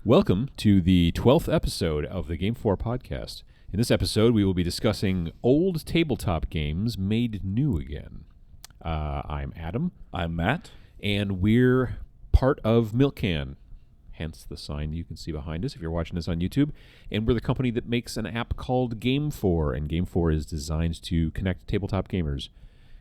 Welcome to the 12th episode of the GameFor Podcast. In this episode, we will be discussing old tabletop games made new again. I'm Adam. I'm Matt. And we're part of Milk Can, hence the sign you can see behind us if you're watching this on YouTube. And we're the company that makes an app called GameFor, and GameFor is designed to connect tabletop gamers.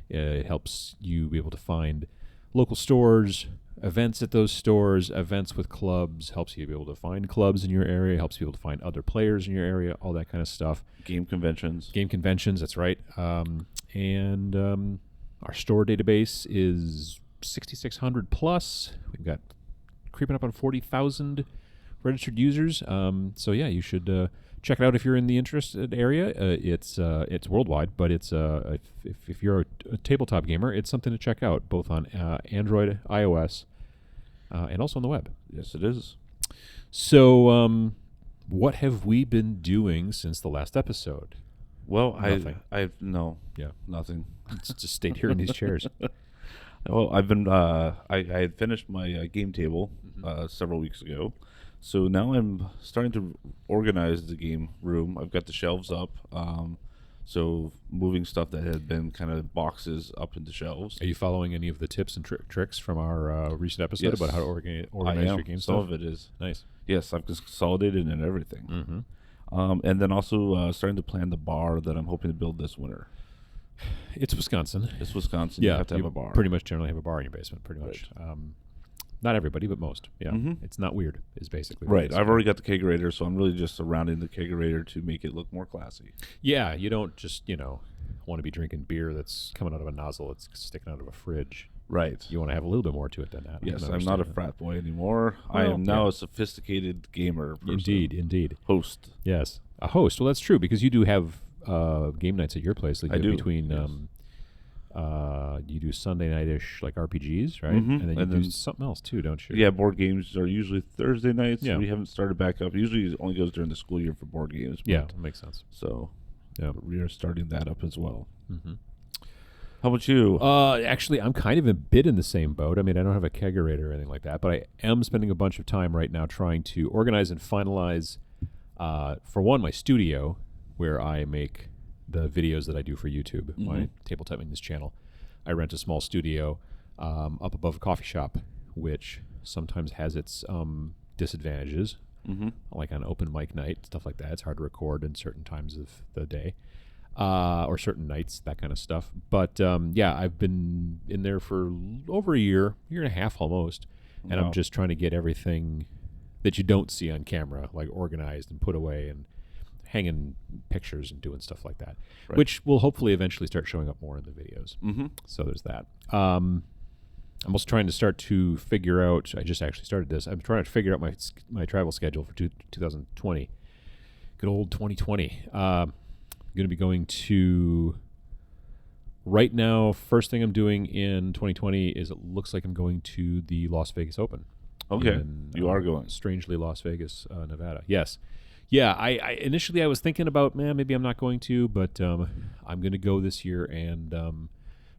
It helps you be able to find local stores, events at those stores, events with clubs, helps you be able to find clubs in your area, helps you be able to find other players in your area, all that kind of stuff. Game conventions, that's right. And our store database is 6,600 plus. We've got creeping up on 40,000 registered users. So yeah, you should check it out if you're in the interested area. It's worldwide, but it's if you're a tabletop gamer, it's something to check out, both on Android, iOS, and also on the web. Yes, it is. So, what have we been doing since the last episode? Well, Nothing. Nothing. Just stayed here in these chairs. Well, I've been. I had finished my game table several weeks ago. So now I'm starting to organize the game room. I've got the shelves up. So moving stuff that had been kind of boxes up into shelves. Are you following any of the tips and tricks from our recent episode about how to organize your game Some stuff? of it is. Nice. Yes, I've consolidated and everything. Mm-hmm. And then also starting to plan the bar that I'm hoping to build this winter. It's Wisconsin. You have to have a bar. Pretty much generally have a bar in your basement, pretty much. Right. Not everybody, but most. Yeah, Mhm. It's not weird, is basically Right. I've already got the kegerator, so I'm really just surrounding the kegerator to make it look more classy. Yeah, you don't just, want to be drinking beer that's coming out of a nozzle that's sticking out of a fridge. Right. You want to have a little bit more to it than that. Yes, I'm not a frat boy anymore. I am now a sophisticated gamer person. Indeed. Host. Yes. A host. Well, that's true, because you do have game nights at your place. Like I do. Between... Yes. You do Sunday night-ish like RPGs, right? Mhm. And then you do something else too, don't you? Yeah, board games are usually Thursday nights. Yeah. We haven't started back up. Usually it only goes during the school year for board games. Yeah, that makes sense. So Yeah. we are starting that up as well. Mm-hmm. How about you? Actually, I'm kind of a bit in the same boat. I mean, I don't have a kegerator or anything like that, but I am spending a bunch of time right now trying to organize and finalize, for one, my studio, where I make the videos that I do for YouTube, my Tabletop News channel. I rent a small studio up above a coffee shop, which sometimes has its disadvantages, like on open mic night, stuff like that. It's hard to record in certain times of the day or certain nights, that kind of stuff. But yeah, I've been in there for over a year and a half almost, and I'm just trying to get everything that you don't see on camera, like organized and put away and hanging pictures and doing stuff like that, which will hopefully eventually start showing up more in the videos. So there's that. I'm also trying to start to figure out, I just actually started this, I'm trying to figure out my travel schedule for 2020. Good old 2020. I'm going to be going to, right now, first thing I'm doing in 2020 is it looks like I'm going to the Las Vegas Open. Okay, you are going. Strangely, Las Vegas, Nevada. Yes. Yeah, I initially I was thinking about, maybe I'm not going to, but I'm going to go this year and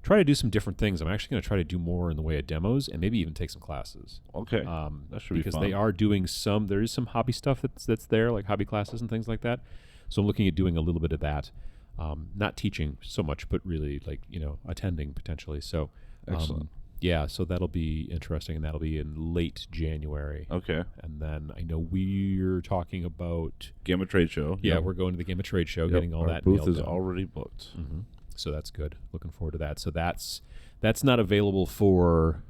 try to do some different things. I'm actually going to try to do more in the way of demos and maybe even take some classes. Okay, that should be fun. Because they are doing there is some hobby stuff that's there, like hobby classes and things like that. So I'm looking at doing a little bit of that. Not teaching so much, but really like, attending potentially. So excellent. Yeah, so that'll be interesting, and that'll be in late January. Okay. And then I know we're talking about... Gamma Trade Show. Yeah, we're going to the Gamma Trade Show, getting all that booth is down. already booked. So that's good. Looking forward to that. So that's not available for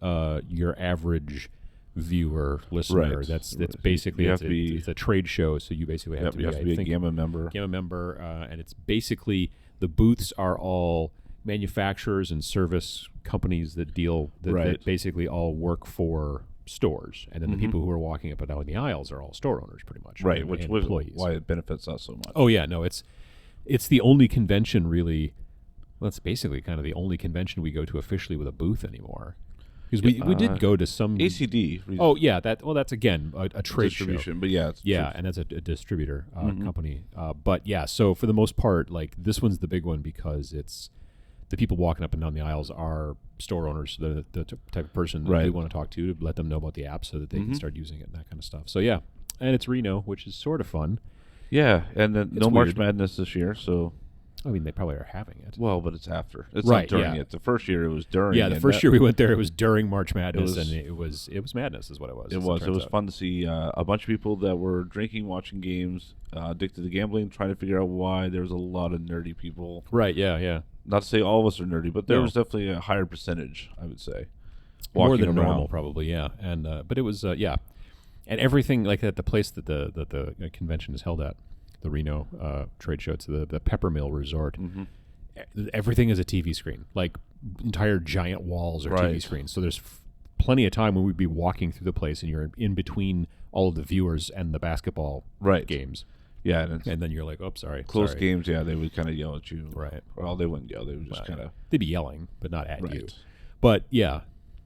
your average viewer, listener. Right. That's basically... It's a trade show, so you basically have to be a Gamma member. Gamma member, and it's basically... The booths are all... manufacturers and service companies that that basically all work for stores, and then the people who are walking up and down the aisles are all store owners, pretty much. Right, and which employees. Why it benefits us so much. Oh yeah, no, it's the only convention really. Well, it's basically kind of the only convention we go to officially with a booth anymore. Because we did go to some ACD. Oh yeah, that's again a trade distribution, show. But yeah, and that's a distributor company. But yeah, so for the most part, like this one's the big one because it's the people walking up and down the aisles are store owners, the type of person that Right. we want to talk to let them know about the app so that they can start using it and that kind of stuff. So yeah, and it's Reno, which is sort of fun. Yeah, and then It's no March weird. Madness this year, so I mean, they probably are having it. well, but it's after. It's Right, not during yeah. it. The first year it was during. Yeah, the and first that- year we went there, it was during March Madness, was- and it was madness, is what it was. It as was. It turns was out. fun to see a bunch of people that were drinking, watching games, addicted to gambling, trying to figure out why. There was a lot of nerdy people. Right? Yeah. Not to say all of us are nerdy, but there No. was definitely a higher percentage, I would say. More walking than around. normal, probably. Yeah, and but it was yeah, and everything like at the place that the convention is held at, the Reno trade show, it's the Peppermill Resort. Mm-hmm. Everything is a TV screen, like entire giant walls are TV Right. screens. So there's plenty of time when we'd be walking through the place, and you're in between all of the viewers and the basketball Right. games, Yeah, and, it's and then you're like, "Oh, sorry, close sorry. games. Yeah, they would kind of yell at you. Right? Well, they wouldn't yell. They would just Well, kind of. They'd be yelling, but not at you. Right. But yeah,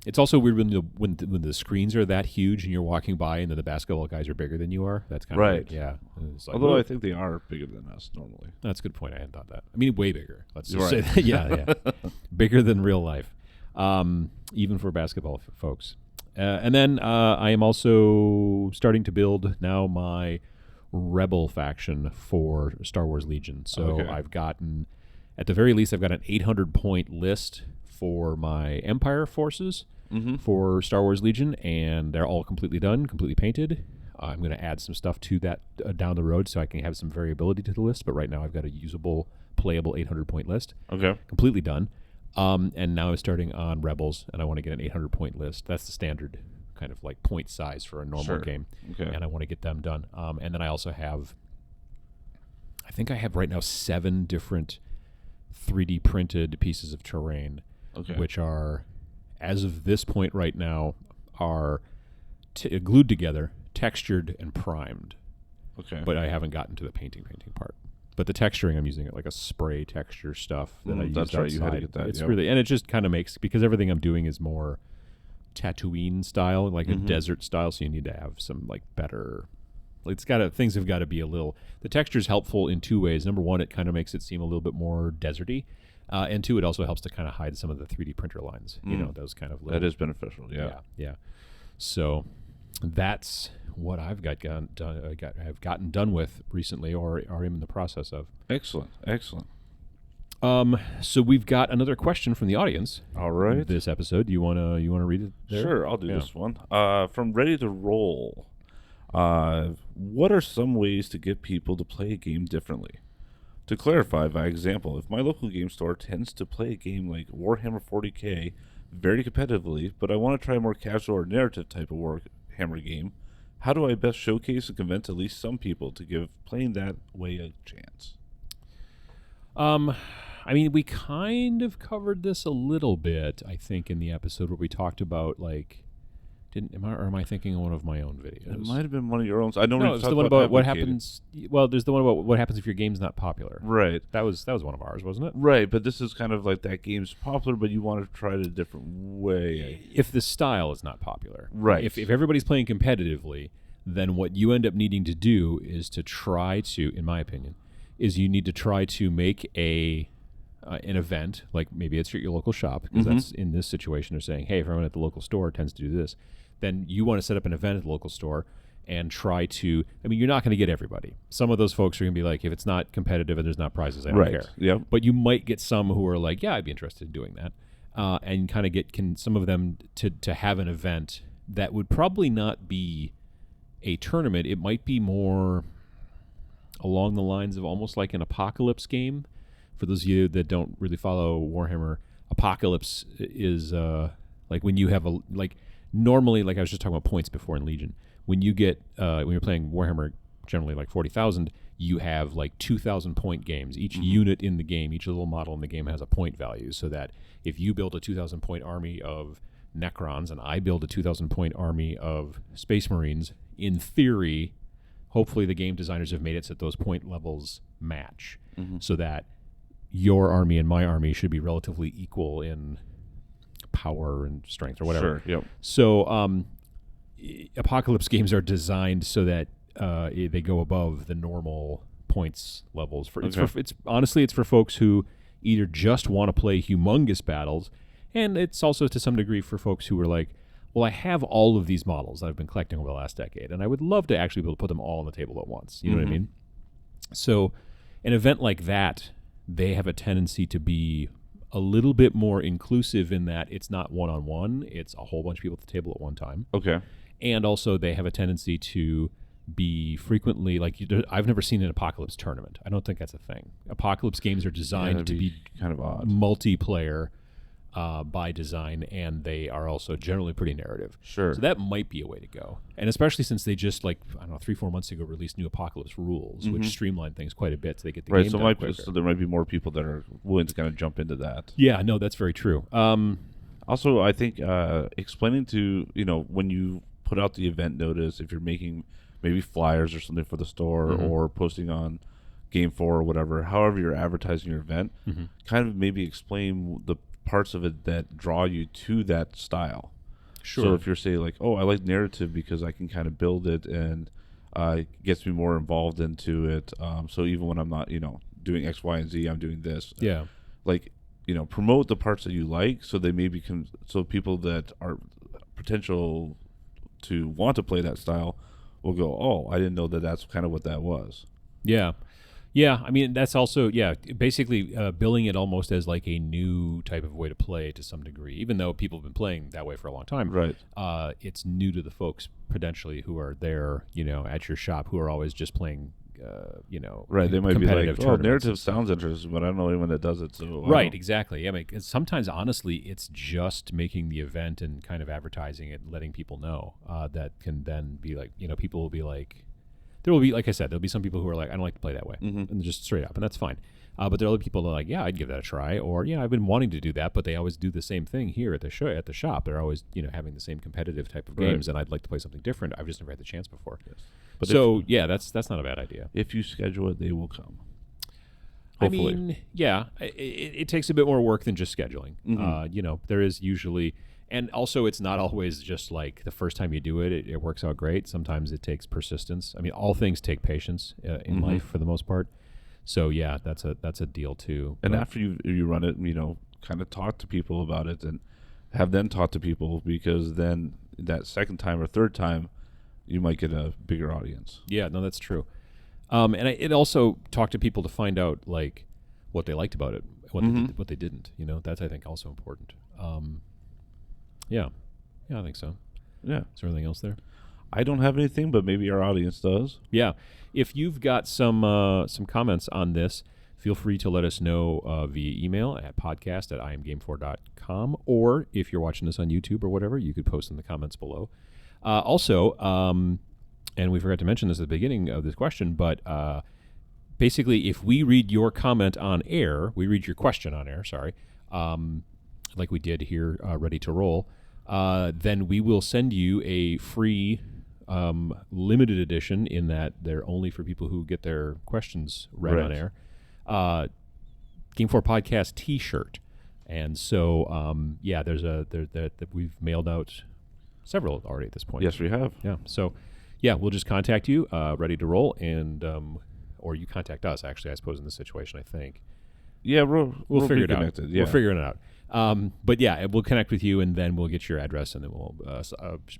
it's also weird when the screens are that huge and you're walking by and then the basketball guys are bigger than you are. That's kind of Right. weird. Yeah. And it's like, Although whoa. I think they are bigger than us normally. That's a good point. I hadn't thought that. I mean, way bigger. Let's just Right. say that. Yeah. Bigger than real life, even for basketball folks. And then I am also starting to build now my Rebel faction for Star Wars Legion. So Okay. I've gotten, at the very least, I've got an 800-point list for my Empire forces for Star Wars Legion, and they're all completely done, completely painted. I'm going to add some stuff to that down the road so I can have some variability to the list, but right now I've got a usable, playable 800-point list, Okay. completely done. And now I'm starting on Rebels, and I want to get an 800-point list. That's the standard kind of like point size for a normal Sure. game, Okay. and I want to get them done. And then I also have, I think I have right now 7 different 3D printed pieces of terrain, Okay. which are, as of this point right now, are glued together, textured, and primed. Okay. But I haven't gotten to the painting part. But the texturing, I'm using it like a spray texture stuff that I used that's right, you had to outside. get that, It's yep. really, and it just kind of makes, because everything I'm doing is more Tatooine style, like a desert style, so you need to have some like better, like things have got to be a little, the texture is helpful in 2 ways. Number one, it kind of makes it seem a little bit more deserty. And 2, it also helps to kind of hide some of the 3D printer lines, you know, those kind of little, that is beneficial. Yeah. yeah. So that's what I've gotten done with recently, or am in the process of. Excellent. Excellent. So we've got another question from the audience. All right. This episode, you wanna read it there? Sure, I'll do Yeah. this one. From Ready to Roll. What are some ways to get people to play a game differently? To clarify, by example, if my local game store tends to play a game like Warhammer 40K very competitively, but I want to try a more casual or narrative type of Warhammer game, how do I best showcase and convince at least some people to give playing that way a chance? I mean, we kind of covered this a little bit, I think, in the episode where we talked about like, am I thinking of one of my own videos? It might have been one of your own. I know No, we it's talked the one about what advocating. happens. Well, there's the one about what happens if your game's not popular. Right. That was one of ours, wasn't it? Right, but this is kind of like that game's popular, but you want to try it a different way. If the style is not popular, Right. If everybody's playing competitively, then what you end up needing to do is to try to, in my opinion, is you need to try to make an event, like maybe it's your local shop, because that's in this situation they're saying, hey, if everyone at the local store tends to do this, then you want to set up an event at the local store and try to, I mean, you're not going to get everybody. Some of those folks are going to be like, if it's not competitive and there's not prizes, I don't Right. care. Yep. But you might get some who are like, yeah, I'd be interested in doing that. And kind of get some of them to have an event that would probably not be a tournament. It might be more along the lines of almost like an apocalypse game. For those of you that don't really follow Warhammer, apocalypse is like when you have normally, like I was just talking about points before in Legion, when you get when you're playing Warhammer, generally like 40,000, you have like 2,000 point games. Each unit in the game, each little model in the game has a point value, so that if you build a 2,000 point army of Necrons and I build a 2,000 point army of Space Marines, in theory, hopefully the game designers have made it so that those point levels match, so that your army and my army should be relatively equal in power and strength or whatever. Sure. Yep. So apocalypse games are designed so that they go above the normal points levels. It's honestly for folks who either just want to play humongous battles, and it's also to some degree for folks who are like, well, I have all of these models that I've been collecting over the last decade, and I would love to actually be able to put them all on the table at once. You know what I mean? So an event like that, they have a tendency to be a little bit more inclusive in that it's not one-on-one, it's a whole bunch of people at the table at one time. Okay. And also they have a tendency to be frequently, like, I've never seen an Apocalypse tournament. I don't think that's a thing. Apocalypse games are designed to be kind of odd. Multiplayer by design, and they are also generally pretty narrative. Sure. So that might be a way to go. And especially since they just, like, I don't know, 3-4 months ago released new Apocalypse rules, which streamline things quite a bit so they get the game done quicker. So there might be more people that are willing to kind of jump into that. Yeah, no, that's very true. Also, I think explaining to, when you put out the event notice, if you're making maybe flyers or something for the store or posting on GameFor or whatever, however you're advertising your event, kind of maybe explain the parts of it that draw you to that style. Sure. So if you're saying like, oh, I like narrative because I can kind of build it and it gets me more involved into it. So even when I'm not, doing X, Y, and Z, I'm doing this. Yeah. Like, promote the parts that you like so they maybe can, so people that are potential to want to play that style will go, oh, I didn't know that that's kind of what that was. Yeah. Yeah, I mean, that's also, basically billing it almost as like a new type of way to play to some degree, even though people have been playing that way for a long time. Right. It's new to the folks potentially who are there, at your shop, who are always just playing, Right, they might be like, oh, narrative sounds stuff. interesting, but I don't know anyone that does it. So right, exactly. I mean, sometimes, honestly, it's just making the event and kind of advertising it and letting people know that can then be like, people will be like, there will be, like I said, there'll be some people who are like, I don't like to play that way, and just straight up, and that's fine. But there are other people that are like, yeah, I'd give that a try, or I've been wanting to do that, but they always do the same thing here at the show, at the shop. They're always, having the same competitive type of games, and I'd like to play something different. I've just never had the chance before. Yes. But so that's not a bad idea. If you schedule it, they will come. Hopefully. I mean, it takes a bit more work than just scheduling. There is usually. And also, it's not always just like the first time you do it, it works out great. Sometimes it takes persistence. I mean, all things take patience in life for the most part. So that's a deal too. And after you run it, kind of talk to people about it and have them talk to people, because then that second time or third time, you might get a bigger audience. Yeah, no, that's true. And it also talk to people to find out like what they liked about it, what they didn't. That's, I think, also important. Yeah, I think so. Yeah. Is there anything else there? I don't have anything, but maybe our audience does. Yeah. If you've got some comments on this, feel free to let us know via email at podcast@imgamefor.com, or if you're watching this on YouTube or whatever, you could post in the comments below. Also, and we forgot to mention this at the beginning of this question, but basically, if we read your comment on air, we read your question on air, sorry, like we did here, Ready to Roll, then we will send you a free limited edition, in that they're only for people who get their questions read on air, GameFor Podcast T-shirt. And so, there's that we've mailed out several already at this point. Yes, we have. Yeah. So, we'll just contact you, Ready to Roll, and or you contact us, actually, I suppose, in this situation, I think. Yeah, we'll figure it out. Yeah. We'll figure it out. But we'll connect with you, and then we'll get your address, and then we'll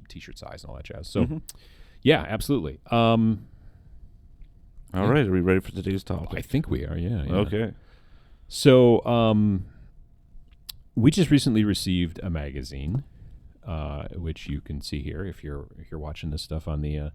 T-shirt size and all that jazz. So, absolutely. All right, are we ready for today's topic? I think we are. Yeah. Okay. So, we just recently received a magazine, which you can see here if you're watching this stuff on the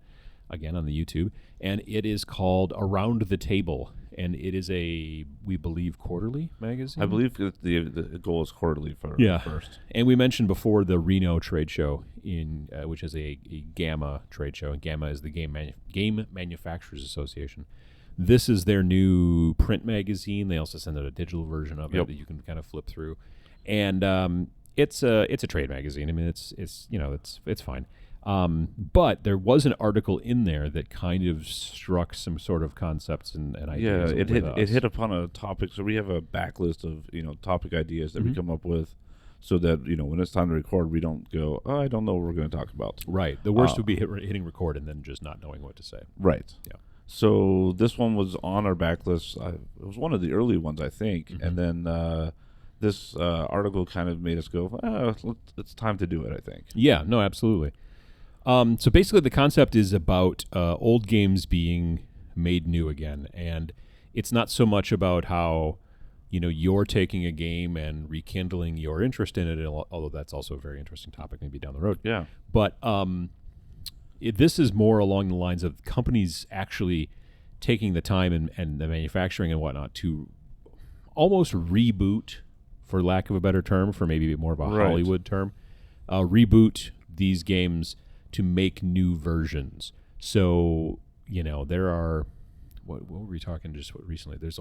again on the YouTube, and it is called Around the Table. And it is we believe, quarterly magazine. I believe that the goal is quarterly for first. And we mentioned before the Reno trade show, which is a GAMA trade show, and GAMA is the Game Manufacturers Association. This is their new print magazine. They also send out a digital version of it that you can kind of flip through, and it's a trade magazine. I mean, it's fine. But there was an article in there that kind of struck some sort of concepts and ideas. Yeah, it hit upon a topic. So we have a backlist of topic ideas that we come up with, so that when it's time to record, we don't go, oh, I don't know what we're going to talk about. Right. The worst would be hitting record and then just not knowing what to say. Right. Yeah. So this one was on our backlist. It was one of the early ones, I think. Mhm. And then this article kind of made us go, it's time to do it, I think. Yeah, no, absolutely. So basically, the concept is about old games being made new again, and it's not so much about how you're taking a game and rekindling your interest in it, although that's also a very interesting topic, maybe down the road. Yeah. But this is more along the lines of companies actually taking the time and the manufacturing and whatnot to almost reboot, for lack of a better term, for maybe more of a Right. Hollywood term, reboot these games to make new versions. So, there are, what were we talking just recently? There's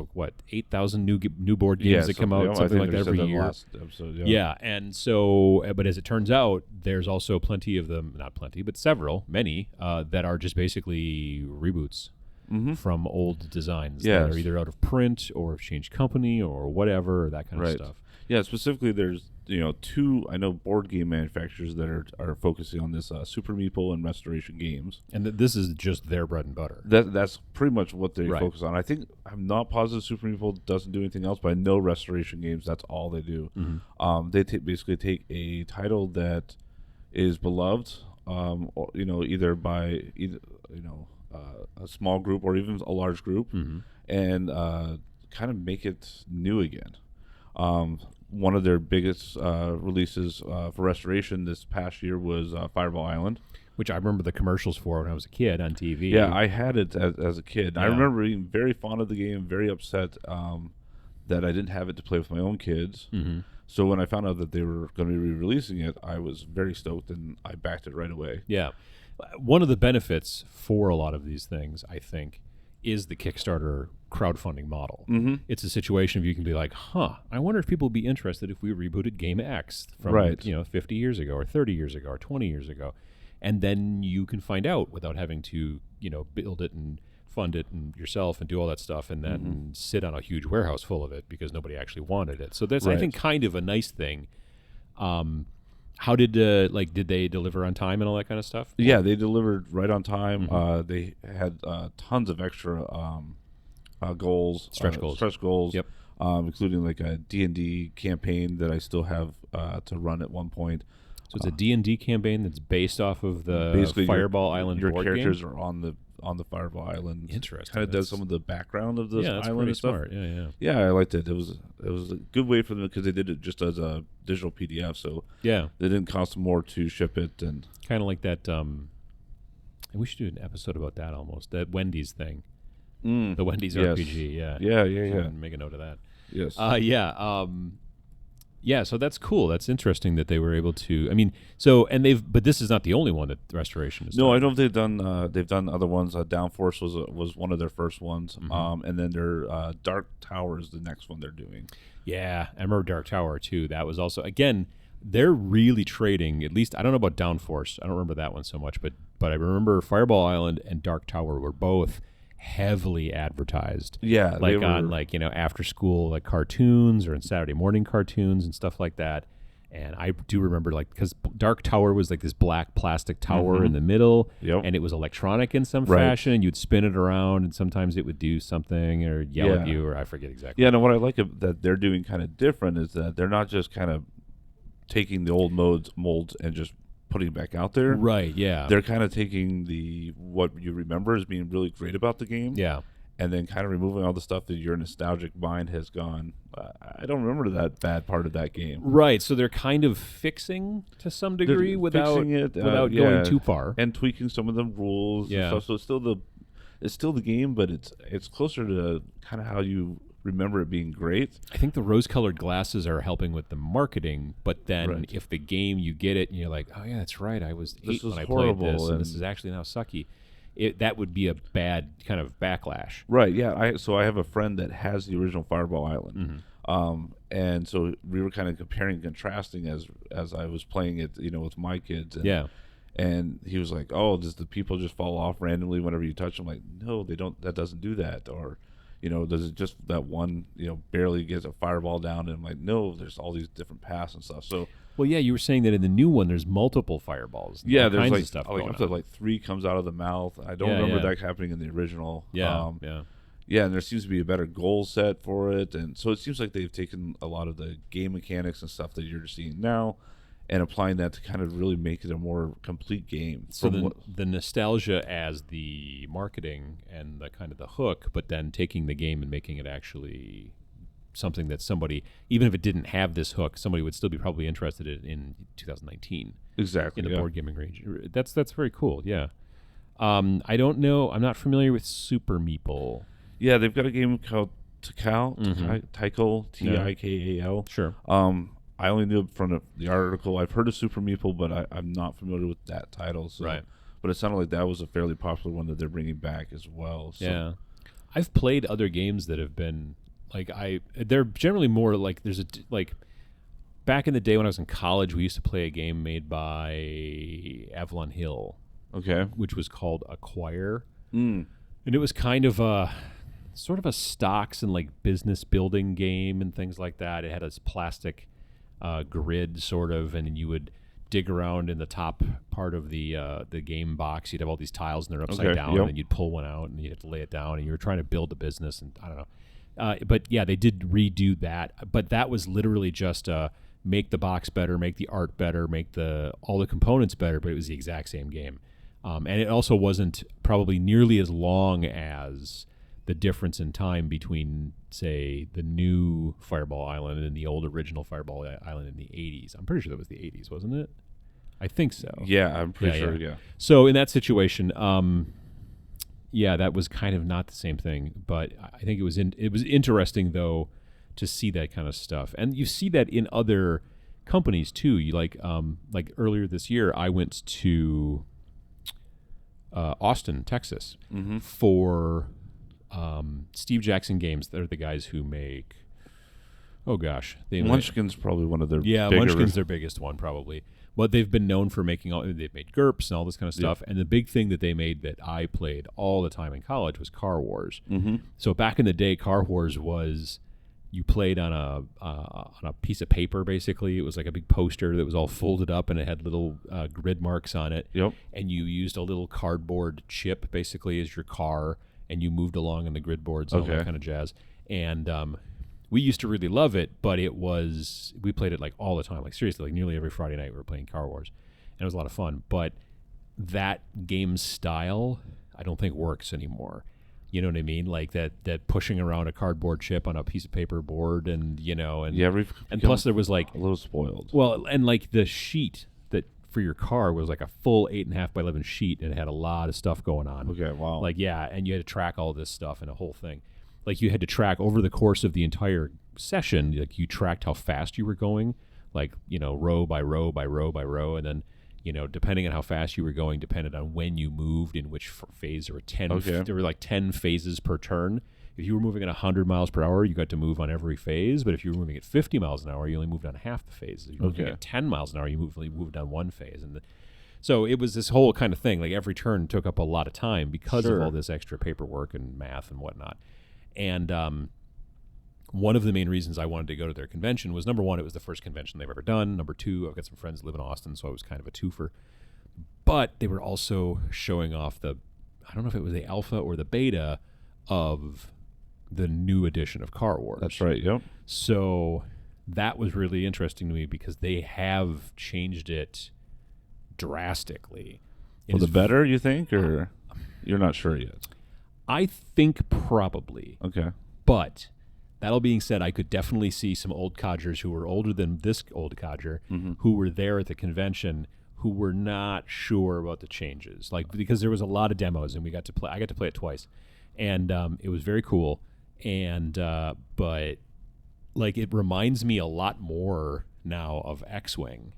8,000 new board games that come out, something like that every year. Last episode, Yeah, and so, but as it turns out, there's also plenty of them, not plenty, but many, that are just basically reboots from old designs that Yes. are either out of print or have changed company or whatever, or that kind of Right. stuff. Yeah, specifically there's two board game manufacturers that are focusing on this Super Meeple and Restoration Games. And this is just their bread and butter. That's pretty much what they Right. focus on. I think I'm not positive Super Meeple doesn't do anything else, but I know Restoration Games, that's all they do. They basically take a title that is beloved, or, either by a small group or even a large group, and kind of make it new again. One of their biggest releases for Restoration this past year was Fireball Island. Which I remember the commercials for when I was a kid on TV. Yeah, I had it as a kid. I Yeah. remember being very fond of the game, very upset that I didn't have it to play with my own kids. So when I found out that they were going to be re-releasing it, I was very stoked, and I backed it right away. Yeah. One of the benefits for a lot of these things, I think, is the Kickstarter crowdfunding model. It's a situation where you can be like, I wonder if people would be interested if we rebooted Game X from Right. 50 years ago or 30 years ago or 20 years ago. And then you can find out without having to, build it and fund it and yourself and do all that stuff and then sit on a huge warehouse full of it because nobody actually wanted it. So that's, I Right. think, kind of a nice thing. How did they deliver on time and all that kind of stuff? Yeah, they delivered right on time. They had tons of extra goals, Stretch goals. Yep. Including like a D&D campaign that I still have to run at one point. So it's a D&D campaign that's based off of the Basically, Fireball Island Your board characters game? are on the Fireball Island. Interesting. Kind of does some of the background of this Yeah, that's island pretty and stuff. smart. Yeah. Yeah, I liked it. It was a good way for them because they did it just as a digital PDF, so Yeah, it didn't cost more to ship it. And kind of like that. We should do an episode about that almost. That Wendy's thing. The Wendy's Yes. RPG. Yeah. Yeah. Make a note of that. Yes. Yeah, so that's cool. That's interesting that they were able to. I mean, but this is not the only one that Restoration is. No, I doing. know they've done other ones. Downforce was one of their first ones, and then their Dark Tower is the next one they're doing. Yeah, I remember Dark Tower too. That was also, again, they're really trading. At least I don't know about Downforce. I don't remember that one so much, but I remember Fireball Island and Dark Tower were both heavily advertised. Yeah, like on after school like cartoons or in Saturday morning cartoons and stuff like that. And I do remember because Dark Tower was like this black plastic tower in the middle, Yep. and it was electronic in some Right. fashion, and you'd spin it around, and sometimes it would do something or yell at Yeah. you, or I forget exactly. Yeah, no, what I like that they're doing kind of different is that they're not just kind of taking the old molds and just putting it back out there. Right, yeah. They're kind of taking what you remember as being really great about the game, Yeah. and then kind of removing all the stuff that your nostalgic mind has gone, I don't remember that bad part of that game. Right, so they're kind of fixing to some degree They're without fixing it, going yeah, too far. and tweaking some of the rules. Yeah. And stuff. So it's still the game, but it's closer to kind of how you remember it being great. I think the rose-colored glasses are helping with the marketing, but then Right. if the game you get it and you're like, oh yeah, that's right, I was 8 This was when I horrible, played this, and this and- is actually now sucky. That would be a bad kind of backlash. Right. Yeah. I have a friend that has the original Fireball Island, and so we were kind of comparing and contrasting as I was playing it, with my kids. And, Yeah. And he was like, "Oh, does the people just fall off randomly whenever you touch them?" Like, no, they don't. That doesn't do that. Or, Does it just that one, barely gets a fireball down? And I'm like, no, there's all these different paths and stuff. So, well, yeah, you were saying that in the new one, there's multiple fireballs. yeah, all there's kinds like, of stuff like going up to on. like 3 comes out of the mouth. I don't Yeah, remember yeah. that happening in the original. Yeah. Yeah, and there seems to be a better goal set for it. And so it seems like they've taken a lot of the game mechanics and stuff that you're seeing now and applying that to kind of really make it a more complete game. So the nostalgia as the marketing and the kind of the hook, but then taking the game and making it actually something that somebody, even if it didn't have this hook, somebody would still be probably interested in 2019. Exactly. In the board gaming range. That's very cool, yeah. I don't know. I'm not familiar with Super Meeple. Yeah, they've got a game called Tikal, Mhm. Tikal, Tikal. Sure. I only knew it from the article. I've heard of Super Meeple, but I'm not familiar with that title. So. Right. But it sounded like that was a fairly popular one that they're bringing back as well. So. Yeah. I've played other games that have been they're generally more like back in the day when I was in college, we used to play a game made by Avalon Hill, Okay. which was called Acquire. Mm. And it was kind of a sort of a stocks and like business building game and things like that. It had this plastic grid sort of, and you would dig around in the top part of the game box. You'd have all these tiles and they're upside down, yep. and then you'd pull one out and you'd have to lay it down, and you were trying to build a business. And I don't know, but yeah, they did redo that. But that was literally just make the box better, make the art better, make all the components better. But it was the exact same game, and it also wasn't probably nearly as long as the difference in time between, say, the new Fireball Island and the old original Fireball Island in the 80s. I'm pretty sure that was the 80s, wasn't it? I think so. Yeah, I'm pretty sure, yeah. So in that situation, that was kind of not the same thing. But I think it was interesting, though, to see that kind of stuff. And you see that in other companies, too. You like earlier this year, I went to Austin, Texas, for... Steve Jackson Games. They're the guys who make. Oh gosh, Munchkin's probably one of their. Munchkin's their biggest one probably. But they've been known for making they've made GURPS and all this kind of stuff. And the big thing that they made that I played all the time in college was Car Wars. Mm-hmm. So back in the day, Car Wars was you played on a piece of paper. Basically, it was like a big poster that was all folded up and it had little grid marks on it. Yep. And you used a little cardboard chip basically as your car. And you moved along on the grid boards and all that kind of jazz. And we used to really love it, but we played it like all the time. Like seriously, like nearly every Friday night we were playing Car Wars. And it was a lot of fun. But that game style, I don't think works anymore. You know what I mean? Like that pushing around a cardboard chip on a piece of paper board and, and plus there was like... a little spoiled. Well, and like the sheet for your car was like a full 8.5 by 11 sheet, and it had a lot of stuff going on. Okay, wow. Like, yeah, and you had to track all this stuff and a whole thing. Like, you had to track over the course of the entire session, like, you tracked how fast you were going, like, row by row by row by row, and then, depending on how fast you were going, depended on when you moved, in which phase. There were like 10 phases per turn. If you were moving at 100 miles per hour, you got to move on every phase. But if you were moving at 50 miles an hour, you only moved on half the phases. If you were moving at 10 miles an hour, you moved on one phase. And so it was this whole kind of thing. Like every turn took up a lot of time because of all this extra paperwork and math and whatnot. And one of the main reasons I wanted to go to their convention was, number one, it was the first convention they've ever done. Number two, I've got some friends that live in Austin, so it was kind of a twofer. But they were also showing off I don't know if it was the alpha or the beta of the new edition of Car Wars. That's right, yep. So that was really interesting to me because they have changed it drastically. For the better, you think, or you're not sure yet? I think probably. Okay. But that all being said, I could definitely see some old codgers who were older than this old codger who were there at the convention who were not sure about the changes. Like, because there was a lot of demos and I got to play it twice. And it was very cool. And but like it reminds me a lot more now of X-Wing,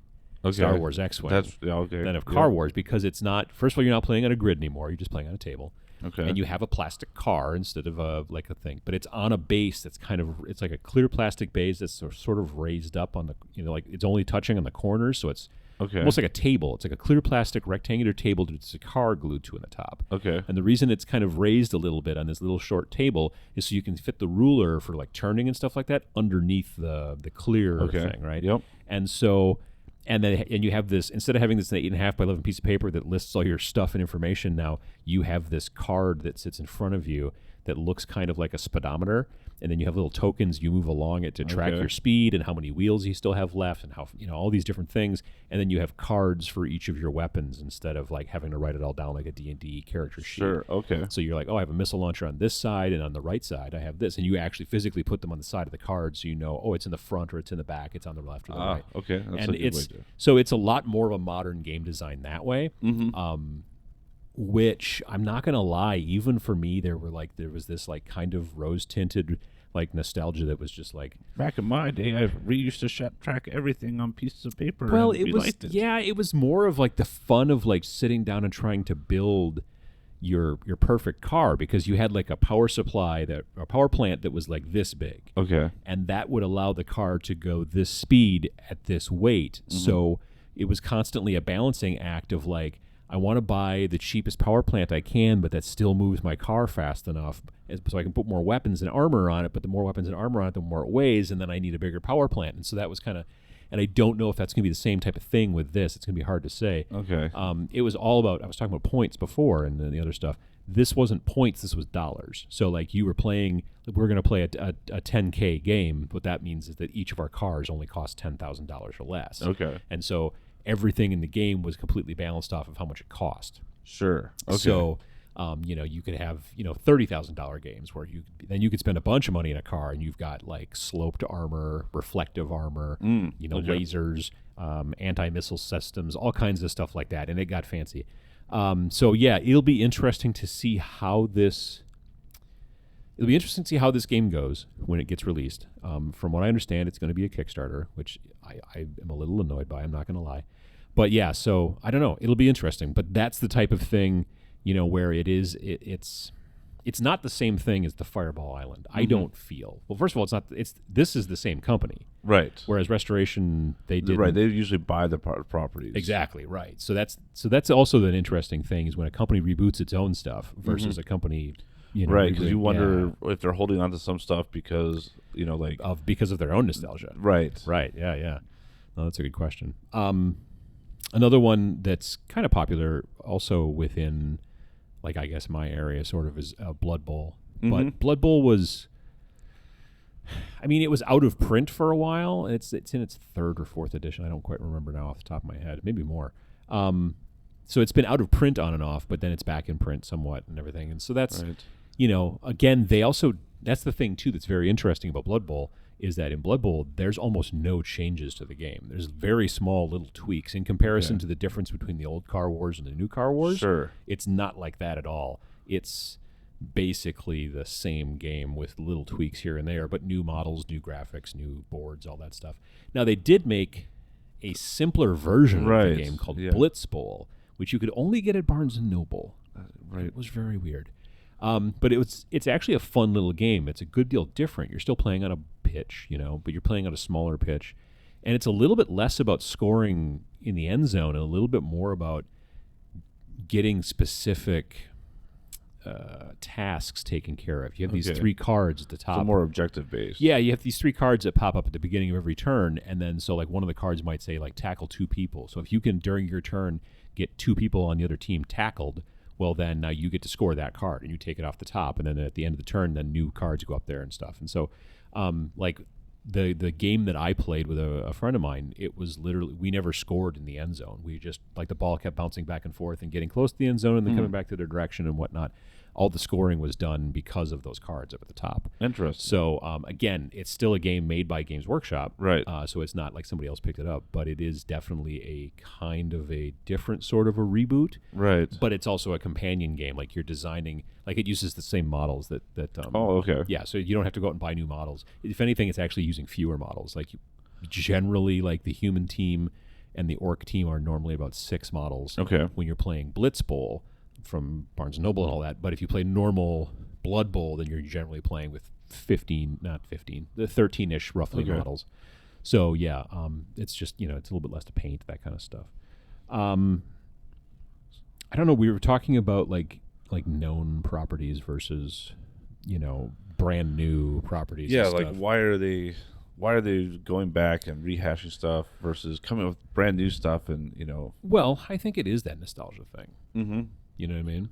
Star Wars X-Wing, than of Car Wars, because it's not. First of all, you're not playing on a grid anymore. You're just playing on a table, and you have a plastic car instead of a thing. But it's on a base that's it's like a clear plastic base that's sort of raised up on the like it's only touching on the corners, so it's Okay. Almost like a table. It's like a clear plastic rectangular table with just a car glued to in the top. Okay. And the reason it's kind of raised a little bit on this little short table is so you can fit the ruler for like turning and stuff like that underneath the clear thing, right? Yep. And so, and you have this, instead of having this 8.5 by 11 piece of paper that lists all your stuff and information, now you have this card that sits in front of you that looks kind of like a speedometer. And then you have little tokens you move along it to track your speed and how many wheels you still have left and how, all these different things. And then you have cards for each of your weapons instead of like having to write it all down like a D&D character sheet. Sure, okay. So you're like, oh, I have a missile launcher on this side, and on the right side I have this. And you actually physically put them on the side of the card so you know, oh, it's in the front or it's in the back, it's on the left or the right. Okay. That's and a good way to. So it's a lot more of a modern game design that way. Which I'm not gonna lie, even for me, there was this like kind of rose tinted like nostalgia that was just like, back in my day, we used to track everything on pieces of paper. Well, and it was more of like the fun of like sitting down and trying to build your perfect car, because you had like a power plant that was like this big. Okay. And that would allow the car to go this speed at this weight. So it was constantly a balancing act of like, I want to buy the cheapest power plant I can, but that still moves my car fast enough so I can put more weapons and armor on it, but the more weapons and armor on it, the more it weighs, and then I need a bigger power plant. And so that was kind of, and I don't know if that's going to be the same type of thing with this. It's going to be hard to say. Okay. It was all about, I was talking about points before and then the other stuff. This wasn't points, this was dollars. So like you were playing, we're going to play a 10K game. What that means is that each of our cars only cost $10,000 or less. Okay. And so everything in the game was completely balanced off of how much it cost. Sure. Okay. So, you could have, $30,000 games where you could spend a bunch of money in a car and you've got like sloped armor, reflective armor, lasers, anti-missile systems, all kinds of stuff like that. And it got fancy. So yeah, it'll be interesting to see how this game goes when it gets released. From what I understand, it's going to be a Kickstarter, which I am a little annoyed by. I'm not going to lie. But yeah, so I don't know. It'll be interesting. But that's the type of thing, where it's not the same thing as the Fireball Island. I don't feel. Well, first of all, it's not. This is the same company, right? Whereas Restoration, they did right. They usually buy the properties. Exactly right. So that's also an interesting thing is when a company reboots its own stuff versus a company. Right, because you wonder if they're holding on to some stuff because because of their own nostalgia. Right. Yeah. No, that's a good question. Another one that's kind of popular also within, like I guess my area sort of is Blood Bowl. But Blood Bowl was, it was out of print for a while. It's in its 3rd or 4th edition. I don't quite remember now off the top of my head. Maybe more. So it's been out of print on and off, but then it's back in print somewhat and everything. And so that's. Right. Again, that's the thing, too, that's very interesting about Blood Bowl is that in Blood Bowl, there's almost no changes to the game. There's very small little tweaks in comparison to the difference between the old Car Wars and the new Car Wars. Sure. It's not like that at all. It's basically the same game with little tweaks here and there, but new models, new graphics, new boards, all that stuff. Now, they did make a simpler version of the game called Blitz Bowl, which you could only get at Barnes & Noble. Right. It was very weird. But it's actually a fun little game. It's a good deal different. You're still playing on a pitch, but you're playing on a smaller pitch. And it's a little bit less about scoring in the end zone and a little bit more about getting specific tasks taken care of. You have these 3 cards at the top. So more objective based. Yeah, you have these 3 cards that pop up at the beginning of every turn. And then so like one of the cards might say like tackle 2 people. So if you can, during your turn, get 2 people on the other team tackled, well, then now you get to score that card, and you take it off the top, and then at the end of the turn, then new cards go up there and stuff. And so, like the game that I played with a friend of mine, it was literally we never scored in the end zone. We just like the ball kept bouncing back and forth and getting close to the end zone and then coming back to their direction and whatnot. All the scoring was done because of those cards up at the top. Interesting. So again, it's still a game made by Games Workshop, right? So it's not like somebody else picked it up, but it is definitely a kind of a different sort of a reboot, right? But it's also a companion game. Like you're designing, like it uses the same models that. Oh, okay. Yeah, so you don't have to go out and buy new models. If anything, it's actually using fewer models. Like generally, like the human team and the orc team are normally about 6 models. Okay. When you're playing Blitz Bowl from Barnes & Noble and all that, but if you play normal Blood Bowl, then you're generally playing with 13-ish roughly models. So yeah, it's just it's a little bit less to paint, that kind of stuff. I don't know. We were talking about like known properties versus brand new properties. Yeah, and like stuff. why are they going back and rehashing stuff versus coming up with brand new stuff and Well, I think it is that nostalgia thing. Mm-hmm. You know what I mean?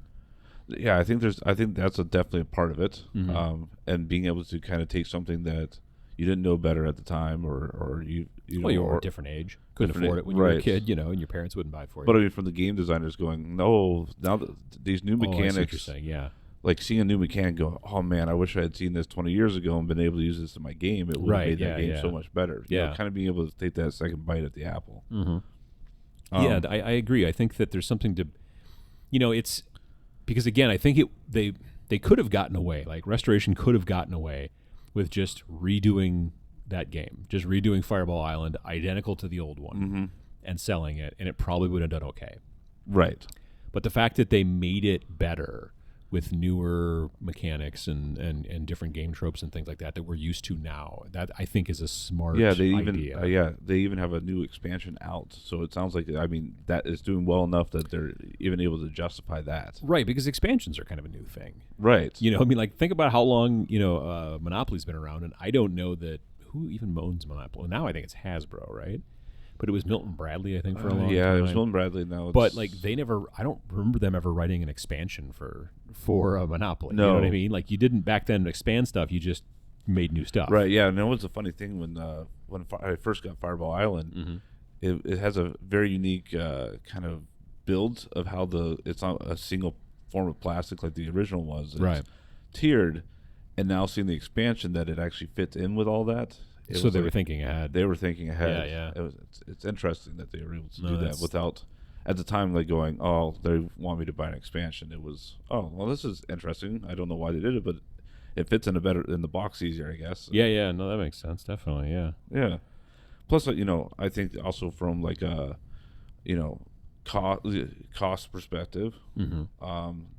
Yeah, I think that's definitely a part of it. Mm-hmm. And being able to kind of take something that you didn't know better at the time, or you were a different age, couldn't afford it when you were a kid, and your parents wouldn't buy it for you. But I mean, from the game designers going, no, now these new mechanics, I see what you're saying, yeah. Like seeing a new mechanic go, oh man, I wish I had seen this 20 years ago and been able to use this in my game. It would have made that game so much better. Kind of being able to take that second bite at the apple. Mm-hmm. I agree. I think that there's something to, it's because again, I think they could have gotten away. Like Restoration could have gotten away with just redoing that game, just redoing Fireball Island identical to the old one and selling it, and it probably would have done okay. Right. But the fact that they made it better with newer mechanics and different game tropes and things like that we're used to now, that I think is a smart idea. They even have a new expansion out, so it sounds like that is doing well enough that they're even able to justify that. Right, because expansions are kind of a new thing. Right. Think about how long Monopoly's been around, and I don't know that who even owns Monopoly now. I think it's Hasbro, right? But it was Milton Bradley, I think, for a long time. Yeah, it was Milton Bradley. Now, but they never. I don't remember them ever writing an expansion for a Monopoly. No. You know what I mean? Like you didn't back then expand stuff. You just made new stuff. Right. Yeah. And it was a funny thing when I first got Fireball Island. Mm-hmm. It has a very unique kind of build of how it's not a single form of plastic like the original was. It's right. tiered, and now seeing the expansion that it actually fits in with all that. So they were thinking ahead. They were thinking ahead. Yeah. It's interesting that they were able to do that without, at the time, like going, oh, they want me to buy an expansion. It was, oh, well, this is interesting. I don't know why they did it, but it fits in the box easier, I guess. Yeah. No, that makes sense. Definitely. Yeah. Yeah. Plus, I think also from like cost perspective,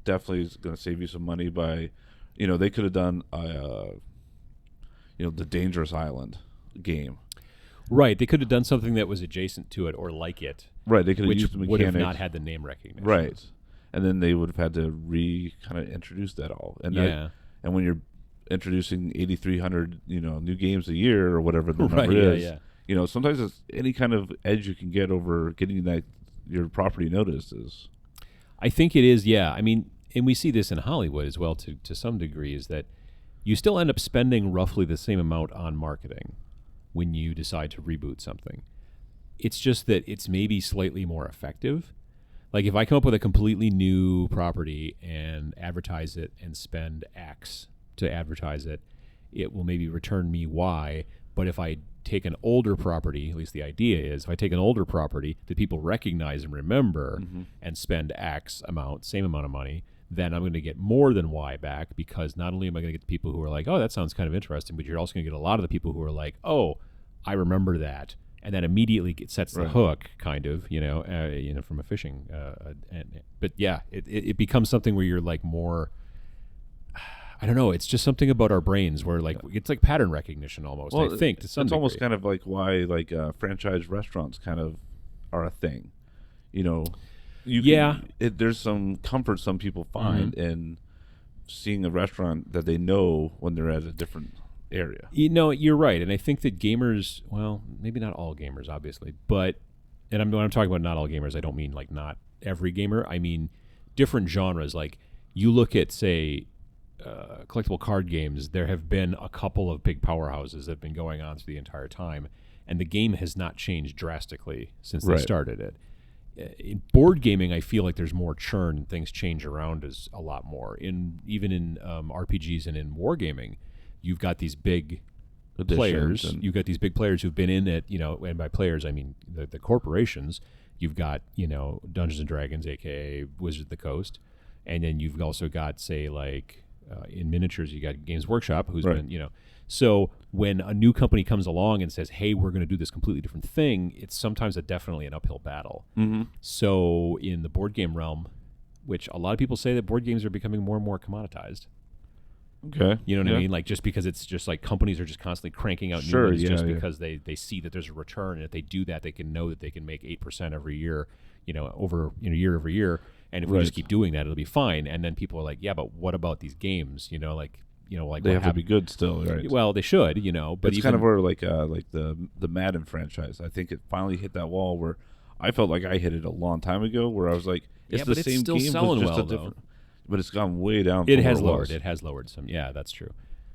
definitely is going to save you some money by, they could have done the Dangerous Island game. Right. They could have done something that was adjacent to it or like it. Right. They could have used the mechanic. Would have not had the name recognition. Right. And then they would have had to kind of introduce that all. And and when you're introducing 8,300, new games a year or whatever the number is, sometimes it's any kind of edge you can get over getting your property noticed is. I think it is, yeah. I mean, and we see this in Hollywood as well to some degree, is that you still end up spending roughly the same amount on marketing when you decide to reboot something. It's just that it's maybe slightly more effective. Like if I come up with a completely new property and advertise it and spend X to advertise it, it will maybe return me Y. But if I take an older property, at least the idea is, if I take an older property that people recognize and remember and spend X amount, same amount of money, then I'm going to get more than Y back, because not only am I going to get the people who are like, oh, that sounds kind of interesting, but you're also going to get a lot of the people who are like, oh, I remember that. And then immediately sets the hook, kind of, from a fishing. But yeah, it becomes something where you're like more, I don't know, it's just something about our brains where like, it's like pattern recognition almost, I think, to some degree. It's almost kind of like why franchise restaurants kind of are a thing, there's some comfort some people find in seeing a restaurant that they know when they're at a different area. You're right, and I think that gamers, well, maybe not all gamers, obviously, but, when I'm talking about not all gamers, I don't mean like not every gamer. I mean different genres. Like you look at, say, collectible card games. There have been a couple of big powerhouses that have been going on through the entire time, and the game has not changed drastically since they started it. In board gaming, I feel like there's more churn. Things change around us a lot more. Even in RPGs and in wargaming, you've got these big players. You've got these big players who've been in it, and by players, I mean the corporations. You've got, Dungeons & Dragons, a.k.a. Wizards of the Coast. And then you've also got, say, like, in miniatures, you got Games Workshop, who's been, So when a new company comes along and says, hey, we're going to do this completely different thing, it's sometimes definitely an uphill battle. So in the board game realm, which a lot of people say that board games are becoming more and more commoditized, Okay. You know what I mean? Like, just because it's just like companies are just constantly cranking out new ones just because they see that there's a return, and if they do that, they can know that they can make 8% every year, over year over year. And if we just keep doing that, it'll be fine. And then people are like, yeah, but what about these games? Like they have to be good still, right? Well, they should, but it's kind of where like the Madden franchise. I think it finally hit that wall where I felt like I hit it a long time ago, where I was like, it's the same still game, selling just well, a different. But it's gone way down. It has lowered. It has lowered some. Yeah, that's true.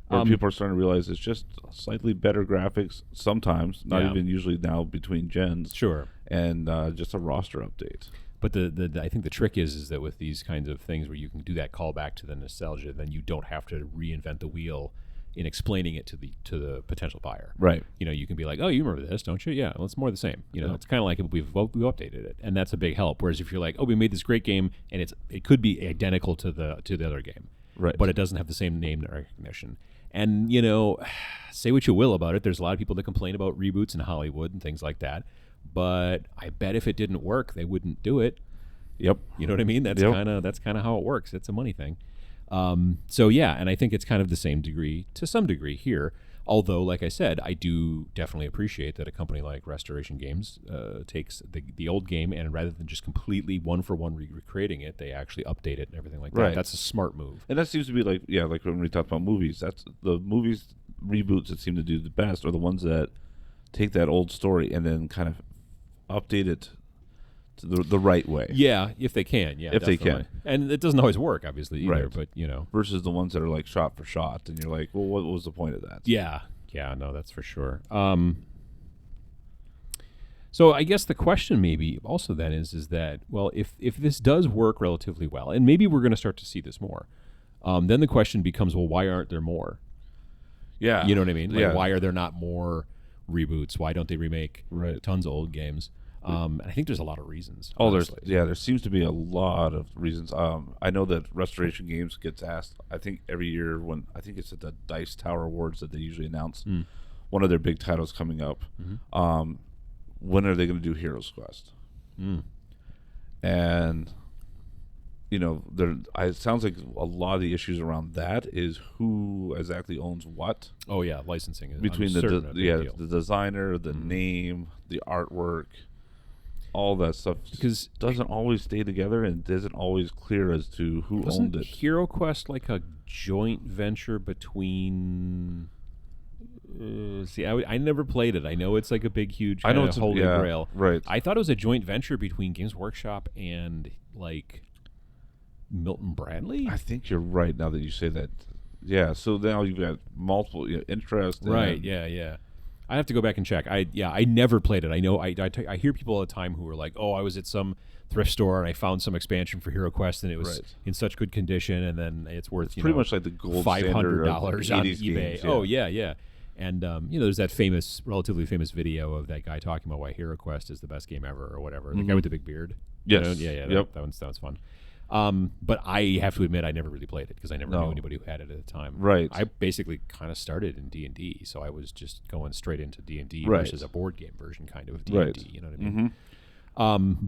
Where people are starting to realize it's just slightly better graphics sometimes, not even usually now between gens. Sure. And just a roster update. But the I think the trick is that with these kinds of things where you can do that callback to the nostalgia, then you don't have to reinvent the wheel in explaining it to the potential buyer. Right. You can be like, oh, you remember this, don't you? Yeah, well, it's more the same. It's kind of like we've updated it, and that's a big help. Whereas if you're like, oh, we made this great game, and it could be identical to the other game, right? But it doesn't have the same name recognition. And say what you will about it. There's a lot of people that complain about reboots in Hollywood and things like that. But I bet if it didn't work, they wouldn't do it. Yep. You know what I mean? That's kind of how it works. It's a money thing. So yeah, and I think it's kind of the same degree to some degree here. Although, like I said, I do definitely appreciate that a company like Restoration Games takes the old game, and rather than just completely one for one recreating it, they actually update it and everything like that. That's a smart move. And that seems to be like when we talk about movies. That's the movies reboots that seem to do the best are the ones that take that old story and then kind of update it to the right way. Yeah, if they can. Yeah, if definitely. they can. And it doesn't always work, obviously, either. Right. But versus the ones that are like shot for shot, and you're like, well, what was the point of that? Yeah. No, that's for sure. So I guess the question maybe also then is that, well, if this does work relatively well, and maybe we're going to start to see this more, then the question becomes, well, why aren't there more? Yeah. You know what I mean? Like, why are there not more reboots? Why don't they remake tons of old games? And I think there's a lot of reasons. Oh, there seems to be a lot of reasons. I know that Restoration Games gets asked, I think every year I think it's at the Dice Tower Awards that they usually announce one of their big titles coming up. Mm-hmm. When are they going to do Heroes Quest? And it sounds like a lot of the issues around that is who exactly owns what. Oh yeah, licensing is between the designer, the name, the artwork. All that stuff because doesn't always stay together and isn't always clear as to who owned it. Hero Quest like a joint venture between? I never played it. I know it's like a big, huge kind of holy grail. Right. I thought it was a joint venture between Games Workshop and like Milton Bradley. I think you're right now that you say that. Yeah. So now you've got multiple interest. Right. Yeah. I have to go back and check. I never played it. I know I hear people all the time who are like, oh, I was at some thrift store and I found some expansion for Hero Quest and it was in such good condition, and then it's worth pretty much like the gold $500 on eBay. Games, Oh yeah. And there's that relatively famous video of that guy talking about why Hero Quest is the best game ever or whatever. The guy with the big beard. Yes. Yeah. That sounds fun. But I have to admit I never really played it because I never knew anybody who had it at the time. Right. I basically kind of started in D&D, so I was just going straight into D&D versus a board game version kind of D&D. Right. You know what I mean?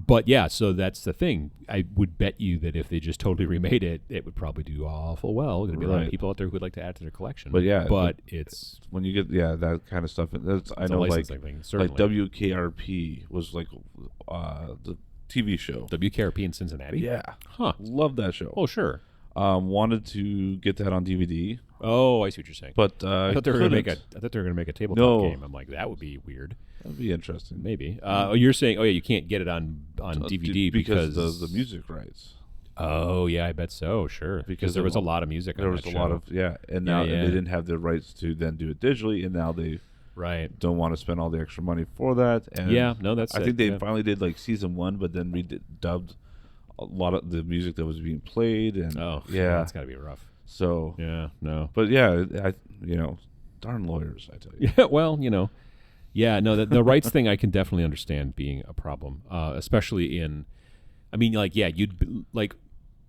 But yeah, so that's the thing. I would bet you that if they just totally remade it, it would probably do awful well. There'd be a lot of people out there who would like to add to their collection. But it's when you get that kind of stuff. I know like WKRP was like the TV show. WKRP in Cincinnati? Yeah. Huh. Love that show. Oh, sure. Wanted to get that on DVD. Oh, I see what you're saying. But I thought they were going to make a tabletop game. I'm like, that would be weird. That'd be interesting. Maybe. You're saying, you can't get it on DVD because the music rights. Oh yeah, I bet so. Sure, because there was a lot of music. There was a lot of and now they didn't have the rights to then do it digitally, and now they don't want to spend all the extra money for that. And that's. I think they finally did like season 1, but then dubbed a lot of the music that was being played, and that's got to be rough. So but darn lawyers, I tell you. Yeah, well, the rights thing I can definitely understand being a problem, especially in. I mean, you'd like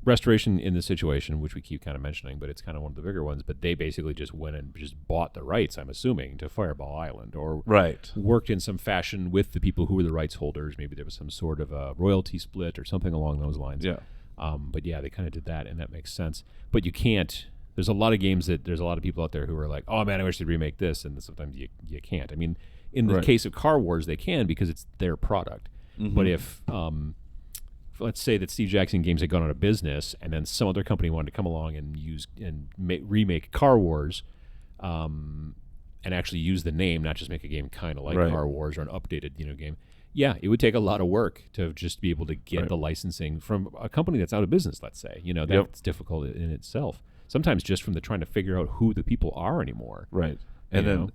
Restoration in this situation, which we keep kind of mentioning, but it's kind of one of the bigger ones. But they basically just went and just bought the rights, I'm assuming, to Fireball Island, or worked in some fashion with the people who were the rights holders. Maybe there was some sort of a royalty split or something along those lines. Yeah. But yeah, they kind of did that, and that makes sense. But you can't There's a lot of games that there's a lot of people out there who are like, oh man, I wish they'd remake this, and sometimes you can't. I mean, in the case of Car Wars, they can because it's their product. But if let's say that Steve Jackson Games had gone out of business, and then some other company wanted to come along and remake Car Wars, and actually use the name, not just make a game kind of like Car Wars or an updated game. Yeah, it would take a lot of work to just be able to get the licensing from a company that's out of business. Let's say that's difficult in itself. Sometimes just from the trying to figure out who the people are anymore. Right, and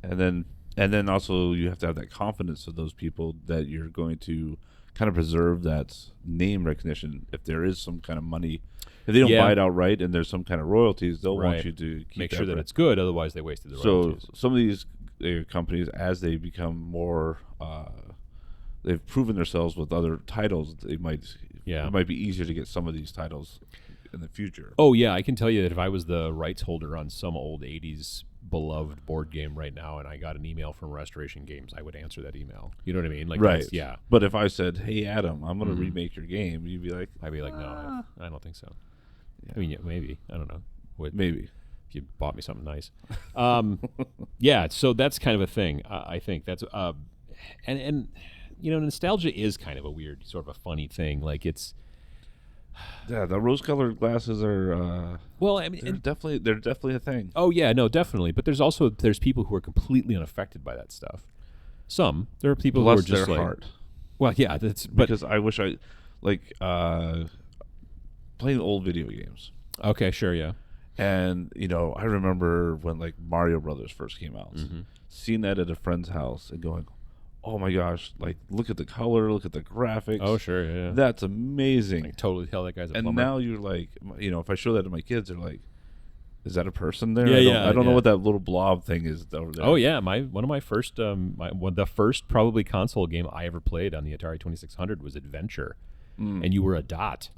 then also you have to have that confidence of those people that you're going to kind of preserve that name recognition. If there is some kind of money, if they don't buy it outright and there's some kind of royalties, they'll want you to make sure that it's good. Otherwise, they wasted the royalties. So some of these companies, as they become more, they've proven themselves with other titles. It might be easier to get some of these titles in the future. Oh yeah, I can tell you that if I was the rights holder on some old 80s beloved board game right now and I got an email from Restoration Games, I would answer that email. You know what I mean? Like, right. Yeah. But if I said, hey Adam, I'm going to remake your game, you'd be like, I'd be like, no, I don't think so. Yeah. I mean, maybe. I don't know. Maybe. If you bought me something nice. Yeah, so that's kind of a thing. I think that's and nostalgia is kind of a weird, sort of a funny thing. Like it's the rose-colored glasses are well, I mean, they're definitely a thing. Oh yeah, no, definitely. But there's people who are completely unaffected by that stuff. There are people who are just their like heart. Well, yeah, because I wish I like playing old video games. Okay, sure, yeah. And I remember when like Mario Brothers first came out, seeing that at a friend's house and going, oh my gosh, like look at the color, look at the graphics. Oh sure, yeah. That's amazing. Like, totally tell that guy's a and plumber. Now you're like, if I show that to my kids, they're like, is that a person there? Yeah, I don't know what that little blob thing is over there. Oh yeah, one of my first the first probably console game I ever played on the Atari 2600 was Adventure. And you were a dot.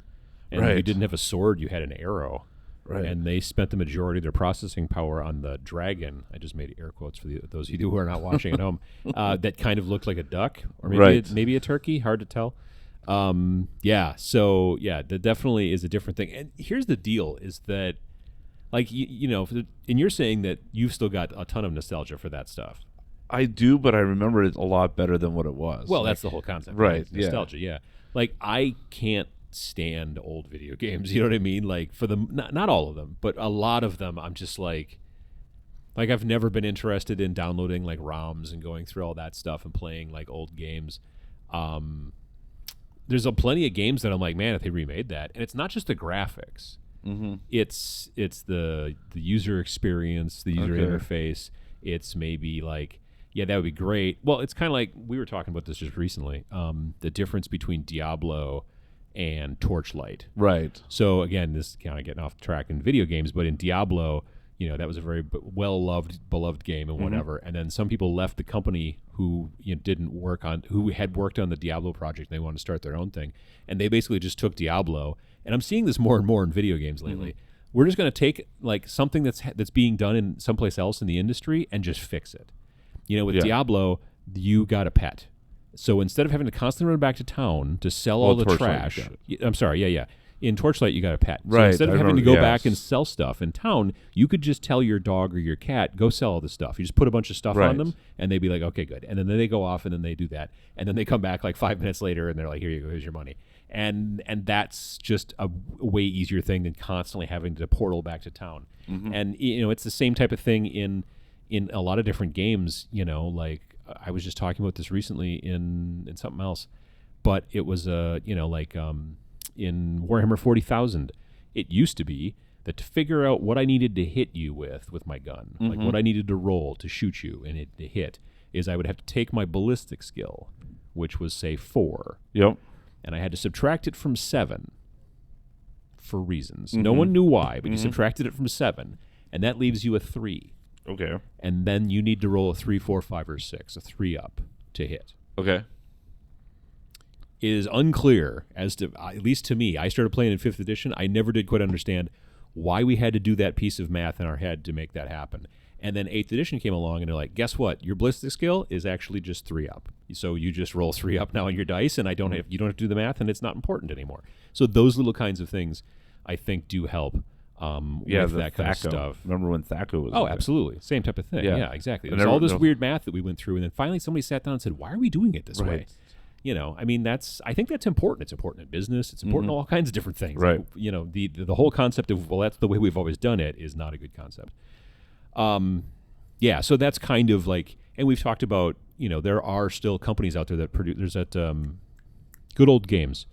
And you didn't have a sword, you had an arrow. Right. And they spent the majority of their processing power on the dragon. I just made air quotes for those of you who are not watching at home. That kind of looked like a duck, or maybe a turkey. Hard to tell. That definitely is a different thing. And here's the deal: is that, like and you're saying that you've still got a ton of nostalgia for that stuff. I do, but I remember it a lot better than what it was. Well, that's the whole concept, right? Nostalgia, yeah. Like I can't stand old video games, you know what I mean? Like for them, not all of them, but a lot of them, I'm just like I've never been interested in downloading like ROMs and going through all that stuff and playing like old games. There's plenty of games that I'm like, man, if they remade that, and it's not just the graphics, it's the user experience, the user interface. It's maybe like, yeah, that would be great. Well, it's kind of like we were talking about this just recently. The difference between Diablo and Torchlight. Right. So again, this is kind of getting off track in video games, but in Diablo, that was a very beloved game and whatever. And then some people left the company who who had worked on the Diablo project and they wanted to start their own thing. And they basically just took Diablo, and I'm seeing this more and more in video games lately. We're just going to take like something that's being done in someplace else in the industry and just fix it. With Diablo, you got a pet. So instead of having to constantly run back to town to sell all the trash, I'm sorry, yeah. In Torchlight, you got a pet. So right. Instead of having to go back and sell stuff in town, you could just tell your dog or your cat, go sell all the stuff. You just put a bunch of stuff on them, and they'd be like, okay, good. And then they go off, and then they do that. And then they come back like 5 minutes later, and they're like, here you go, here's your money. And that's just a way easier thing than constantly having to portal back to town. And, it's the same type of thing in a lot of different games, like I was just talking about this recently in something else, but it was in Warhammer 40,000, it used to be that to figure out what I needed to hit you with my gun, like what I needed to roll to shoot you and it to hit, is I would have to take my ballistic skill, which was say 4. Yep. And I had to subtract it from 7 for reasons. No one knew why, but you subtracted it from 7, and that leaves you a 3. Okay. And then you need to roll a 3, 4, 5, or 6, a 3 up to hit. Okay. It is unclear as to, at least to me, I started playing in 5th edition. I never did quite understand why we had to do that piece of math in our head to make that happen. And then 8th edition came along, and they're like, guess what? Your ballistic skill is actually just 3 up. So you just roll 3 up now on your dice, and you don't have to do the math, and it's not important anymore. So those little kinds of things, I think, do help. with that kind of stuff. Remember when Thaco was? Oh, absolutely, same type of thing. Yeah, exactly. There's all this weird math that we went through, and then finally somebody sat down and said, "Why are we doing it this way?" I mean, I think that's important. It's important in business. It's important in all kinds of different things. Right. Like, the whole concept of, well, that's the way we've always done it is not a good concept. Yeah, so that's kind of like, and we've talked about, there are still companies out there that produce, there's that Good Old Games.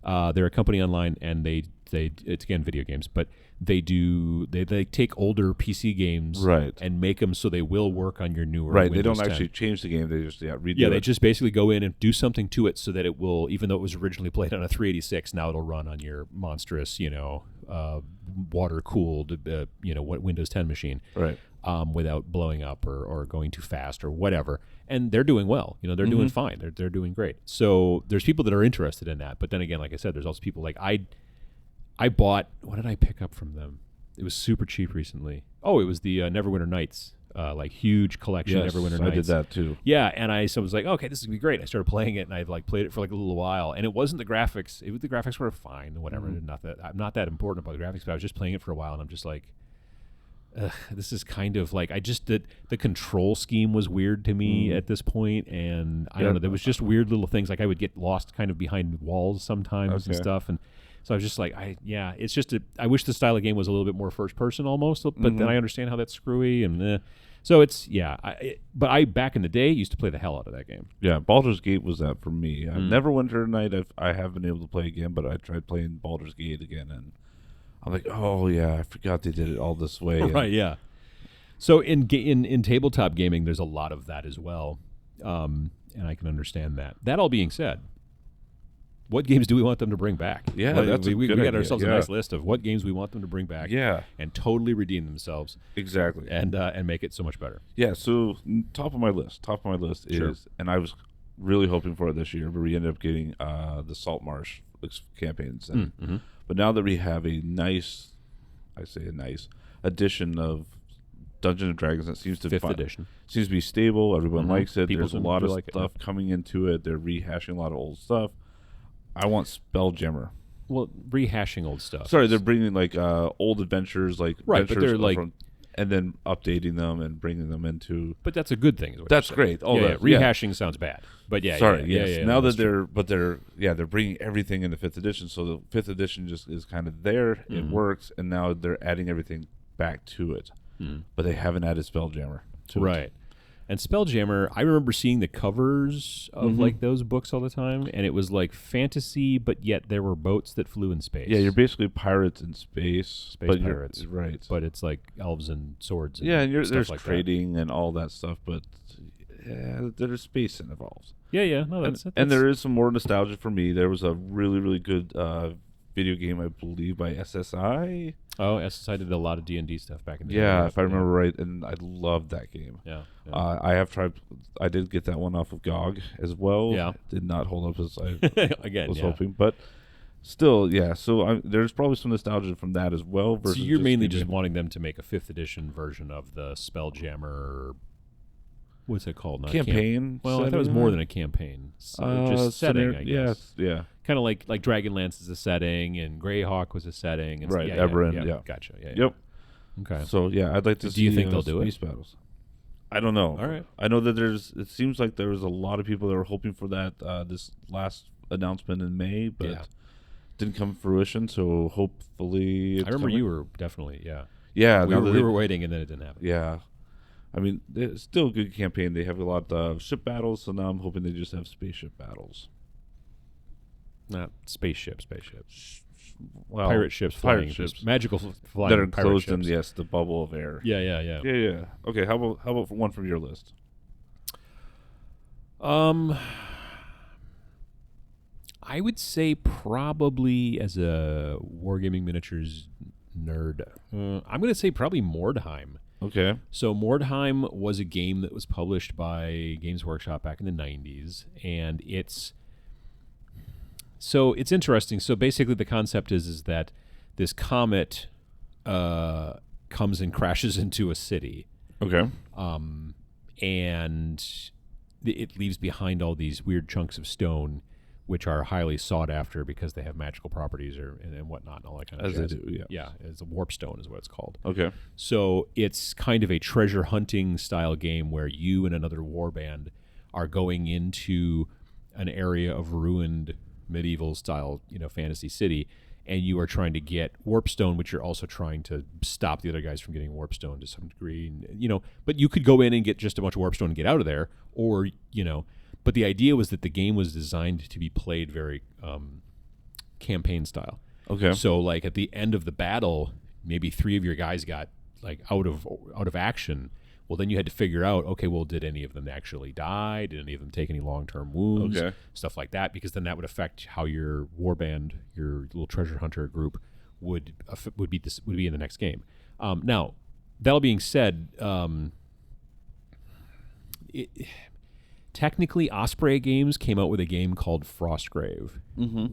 They're a company online, and it's again video games, but they take older PC games and make them so they will work on your newer Windows They don't 10. actually change the game. They just redo it. Yeah, they just basically go in and do something to it so that it will, even though it was originally played on a 386, now it'll run on your monstrous, water-cooled, Windows 10 machine. Right. Without blowing up or going too fast or whatever. And they're doing well. They're doing fine. They're doing great. So there's people that are interested in that. But then again, like I said, there's also people like I bought, what did I pick up from them? It was super cheap recently. Oh, it was the Neverwinter Nights, huge collection. Yes, Neverwinter Nights. I did that too. Yeah, and I was like, okay, this is gonna be great. I started playing it, and I played it for a little while, and it wasn't the graphics. The graphics were fine, whatever. I'm not that important about the graphics, but I was just playing it for a while, and I'm just like, this is kind of like, the control scheme was weird to me at this point, and I don't know, there was just weird little things, like I would get lost kind of behind walls sometimes and stuff, and so I was just like, it's just I wish the style of game was a little bit more first person almost, but then I understand how that's screwy, and so it's, but I back in the day used to play the hell out of that game. Yeah, Baldur's Gate was that for me. Neverwinter Night I have been able to play again, but I tried playing Baldur's Gate again, and I'm like, oh yeah, I forgot they did it all this way. Right, yeah. So in tabletop gaming, there's a lot of that as well, and I can understand that. That all being said, what games do we want them to bring back? Yeah, we got idea. ourselves a nice list of what games we want them to bring back. Yeah, and totally redeem themselves. Exactly, and make it so much better. Yeah. So top of my list is, and I was really hoping for it this year, but we ended up getting the Saltmarsh campaigns. But now that we have a nice edition of Dungeons and Dragons that seems to fifth edition seems to be stable. Everyone likes it. There's a lot of stuff it. coming into it. They're rehashing a lot of old stuff. I want Spelljammer. Well, rehashing old stuff. Sorry, they're bringing old adventures, but they're and then updating them and bringing them into. But that's a good thing. That's great. Rehashing sounds bad, but yeah. Sorry. Yeah, yes. Yeah, now that they're bringing everything in the 5th edition. So the 5th edition just is kind of there. It works, and now they're adding everything back to it. But they haven't added Spelljammer to it. And Spelljammer, I remember seeing the covers of those books all the time, and it was like fantasy, but yet there were boats that flew in space. Yeah, you're basically pirates in space. Pirates, right? But it's like elves and swords. And and there's like trading and all that stuff, but there's space involved. Yeah. No, and there is some more nostalgia for me. There was a really, really good video game, I believe, by SSI. Oh, SSI did a lot of D&D stuff back in the day. Yeah, if I remember right, and I loved that game. Yeah. I have tried. I did get that one off of GOG as well. Yeah. Did not hold up as I was hoping, but still, yeah. So there's probably some nostalgia from that as well. So you're mainly just wanting them to make a 5th edition version of the Spelljammer. What's it called? Campaign. Well, I thought it was more than a campaign. Just setting, I guess. Yeah. Kind of like Dragonlance is a setting, and Greyhawk was a setting. And right, Eberron, yeah. Gotcha. Yeah. Yep. Okay. So, yeah, I'd like to see Do you think they'll do space battles. I don't know. All right. I know that it seems like there was a lot of people that were hoping for that this last announcement in May, but didn't come to fruition, so hopefully it's I remember coming. you were definitely, Yeah. We were waiting, and then it didn't happen. Yeah. I mean, it's still a good campaign. They have a lot of ship battles, so now I'm hoping they just have spaceship battles. Not spaceships. Well, pirate ships, flying ships, magical flying that are pirate enclosed ships. in the bubble of air. Yeah. Okay, how about one from your list? I would say probably as a wargaming miniatures nerd, I'm going to say probably Mordheim. Okay. So Mordheim was a game that was published by Games Workshop back in the 90s, and it's interesting. So basically the concept is that this comet comes and crashes into a city. Okay. And it leaves behind all these weird chunks of stone, which are highly sought after because they have magical properties and whatnot and all that kind of As jazz. they do, yeah. Yeah, it's a warp stone is what it's called. Okay. So it's kind of a treasure hunting style game where you and another warband are going into an area of ruined medieval style, fantasy city, and you are trying to get warpstone, which you're also trying to stop the other guys from getting warpstone to some degree. But you could go in and get just a bunch of warpstone and get out of there, or But the idea was that the game was designed to be played very campaign style. Okay. So like at the end of the battle, maybe 3 of your guys got like out of action. Well, then you had to figure out, okay, well, did any of them actually die? Did any of them take any long-term wounds? Okay. Stuff like that, because then that would affect how your warband, your little treasure hunter group, would be in the next game. Now, that all being said, technically, Osprey Games came out with a game called Frostgrave,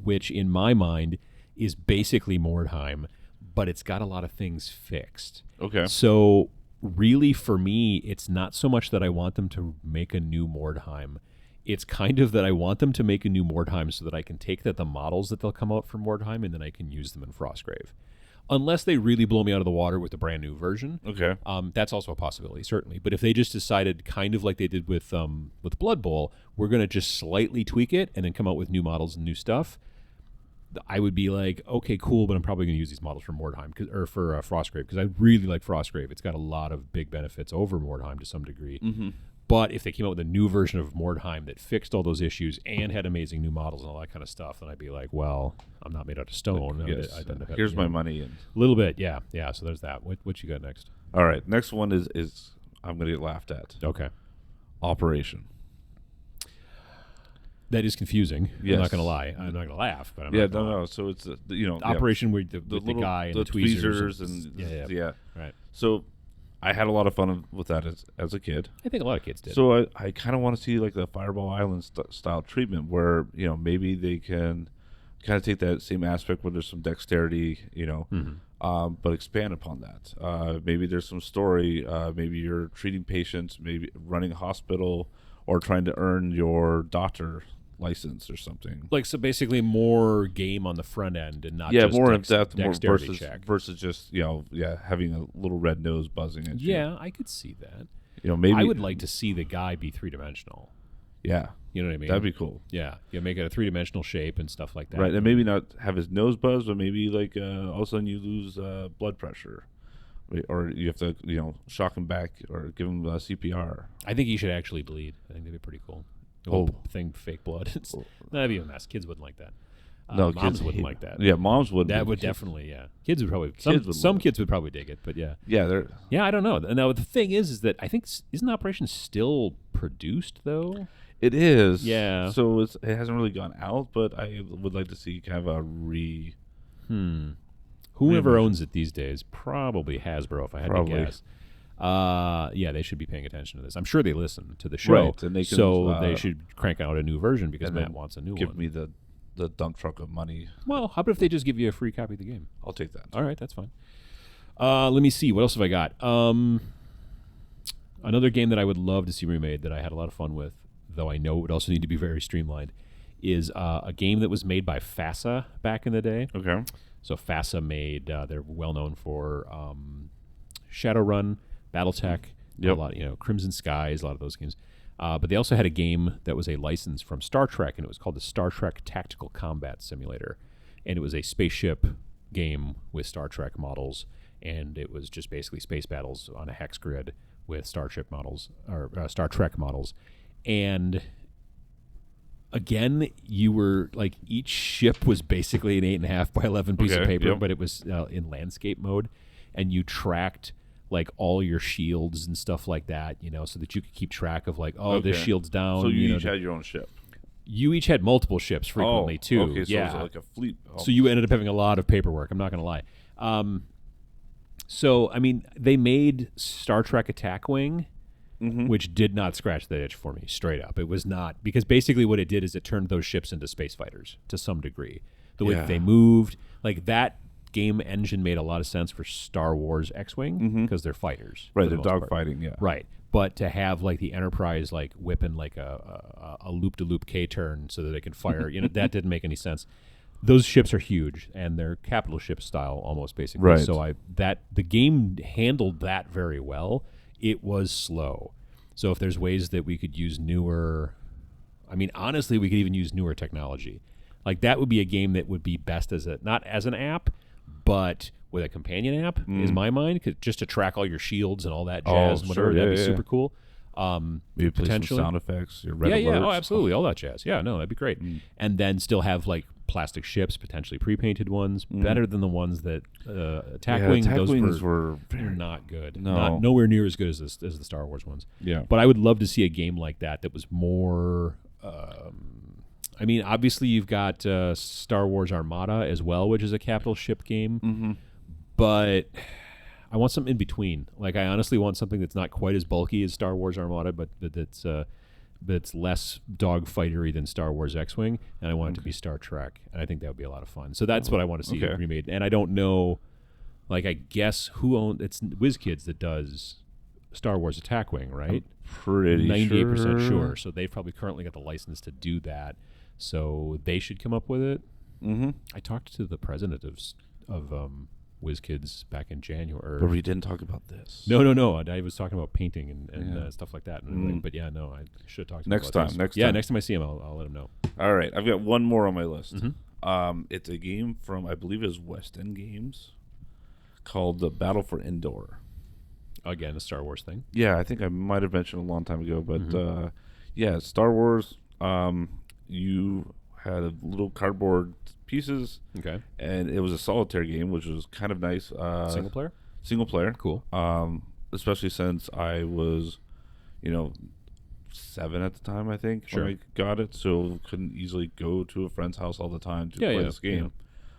which, in my mind, is basically Mordheim, but it's got a lot of things fixed. Okay. So really, for me, it's not so much that I want them to make a new Mordheim. It's kind of that I want them to make a new Mordheim so that I can take the models that they'll come out from Mordheim and then I can use them in Frostgrave. Unless they really blow me out of the water with a brand new version. Okay. That's also a possibility, certainly. But if they just decided, kind of like they did with Blood Bowl, we're going to just slightly tweak it and then come out with new models and new stuff, I would be like, okay, cool, but I'm probably going to use these models for Mordheim or for Frostgrave, because I really like Frostgrave. It's got a lot of big benefits over Mordheim to some degree. Mm-hmm. But if they came out with a new version of Mordheim that fixed all those issues and had amazing new models and all that kind of stuff, then I'd be like, well, I'm not made out of stone. Yes. I'd end up Here's my money. And a little bit, yeah. So there's that. What you got next? all right, next one is I'm going to get laughed at. Okay. Operation. That is confusing. Yes. I'm not going to lie. I'm not going to laugh, but I'm Yeah, not gonna lie. no. So it's Operation with the little, guy and the the tweezers and yeah. Right. So I had a lot of fun with that as a kid. I think a lot of kids did. So I kind of want to see like the Fireball Island style treatment where maybe they can kind of take that same aspect where there's some dexterity, but expand upon that. Maybe there's some story. Maybe you're treating patients, maybe running a hospital, or trying to earn your doctor license or something. Like, so basically more game on the front end and not Yeah, just more in depth, more dexterity check. versus just having a little red nose buzzing at you. Yeah, I could see that. Maybe I would like to see the guy be 3-dimensional. Yeah, You know what I mean? that'd be cool. Yeah, make it a 3-dimensional shape and stuff like that. Right, and maybe not have his nose buzz, but maybe like all of a sudden you lose blood pressure, or you have to shock him back or give him CPR. I think he should actually bleed. I think that'd be pretty cool. The Oh. whole thing, fake blood. That'd be a mess. Kids wouldn't like that. No, moms kids wouldn't hate like that. Yeah, moms would. That would definitely, yeah. Kids would probably. Some kids would probably dig it, but yeah. Yeah, they're. Yeah, I don't know. Now the thing is that I think isn't Operation still produced though? It is. Yeah. So it hasn't really gone out, but I would like to see kind of a Whoever owns it these days, probably Hasbro, if I had to guess. Yeah, they should be paying attention to this. I'm sure they listen to the show, Right, and they can, so they should crank out a new version because and Matt then wants a new give one. me the dump truck of money. Well, how about if they just give you a free copy of the game? I'll take that. All right, that's fine. Let me see. What else have I got? Another game that I would love to see remade that I had a lot of fun with, though I know it would also need to be very streamlined, is a game that was made by FASA back in the day. Okay. So FASA made, they're well known for Shadowrun, BattleTech, Yep. a lot, Crimson Skies, a lot of those games. But they also had a game that was a license from Star Trek, and it was called the Star Trek Tactical Combat Simulator. And it was a spaceship game with Star Trek models, and it was just basically space battles on a hex grid with Starship models, or Star Trek models. And again, you were like, each ship was basically an 8.5 by 11 piece of paper, but it was in landscape mode, and you tracked like all your shields and stuff like that, so that you could keep track of like, this shield's down. So you each had your own ship. You each had multiple ships frequently too. Okay, so yeah. it was like a fleet. So you ended up having a lot of paperwork. I'm not going to lie. So I mean, they made Star Trek Attack Wing, which did not scratch the itch for me, straight up. It was not, because basically what it did is it turned those ships into space fighters to some degree. The way that they moved, like that game engine made a lot of sense for Star Wars X-Wing because they're fighters. Right, they're dogfighting, yeah. Right. But to have like the Enterprise like whipping like a loop-to-loop K-turn so that they can fire, that didn't make any sense. Those ships are huge, and they're capital ship style almost, basically. Right. So the game handled that very well. It was slow. So if there's ways that we could use newer, honestly, we could even use newer technology. Like that would be a game that would be best not as an app, but with a companion app, is my mind, just to track all your shields and all that jazz and whatever. That'd be super cool. Maybe play some sound effects, your red alerts. Oh, absolutely, all that jazz. Yeah, no, that'd be great. And then still have like plastic ships, potentially pre-painted ones, better than the ones that Attack Wing. Attack those Wings were very, not good. No, nowhere near as good as the Star Wars ones. Yeah, but I would love to see a game like that was more. Obviously you've got Star Wars Armada as well, which is a capital ship game, but I want something in between. Like I honestly want something that's not quite as bulky as Star Wars Armada, but that's less dogfightery than Star Wars X-Wing, and I want it to be Star Trek, and I think that would be a lot of fun. So that's what I want to see remade. And I don't know, like I guess it's WizKids that does Star Wars Attack Wing, right? Pretty 98% sure. So they've probably currently got the license to do that. So they should come up with it. I talked to the president of WizKids back in January. But we didn't talk about this. No. I was talking about painting and stuff like that. But yeah, no, I should talk to him next about time. this. Next time I see him, I'll let him know. All right, I've got one more on my list. It's a game from, I believe it's West End Games, called The Battle for Endor. Again, a Star Wars thing. Yeah, I think I might have mentioned a long time ago, but Star Wars. You had little cardboard pieces. Okay. And it was a solitaire game, which was kind of nice. Single player? Single player. Cool. Especially since I was, 7 at the time, I think, when I got it. So couldn't easily go to a friend's house all the time to play this game.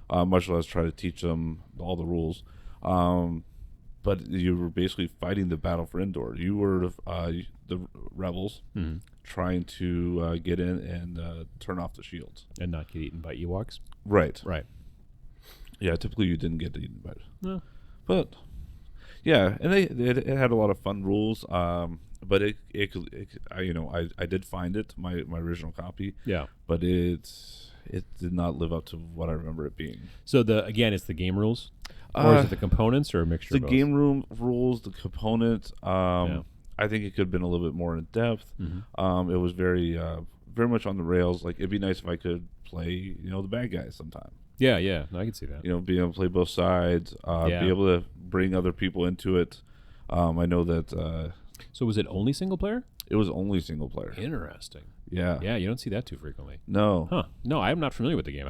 Much less try to teach them all the rules. But you were basically fighting the battle for Endor. You were the rebels trying to get in and turn off the shields. And not get eaten by Ewoks? Right. Yeah, typically you didn't get eaten by it. No. But, yeah, and it had a lot of fun rules. But I did find it, my original copy. Yeah. But it did not live up to what I remember it being. So, it's the game rules? Or is it the components or a mixture of both? The game room rules, the components. I think it could have been a little bit more in depth. It was very much on the rails. Like, it'd be nice if I could play, the bad guys sometime. Yeah. No, I can see that. Being able to play both sides, be able to bring other people into it. I know that... so was it only single player? It was only single player. Interesting. Yeah. Yeah, you don't see that too frequently. No. Huh. No, I'm not familiar with the game.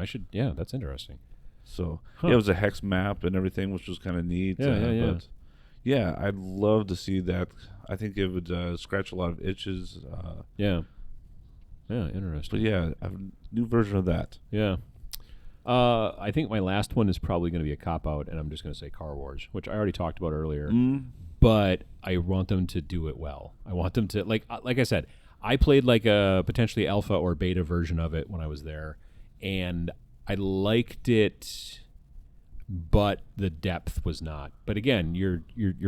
That's interesting. So, it was a hex map and everything, which was kind of neat. But yeah, I'd love to see that. I think it would scratch a lot of itches. Yeah, interesting. But yeah, I have a new version of that. Yeah. I think my last one is probably going to be a cop-out, and I'm just going to say Car Wars, which I already talked about earlier. But I want them to do it well. I want them to, like I said, I played like a potentially alpha or beta version of it when I was there, and I liked it, but the depth was not. But again, you're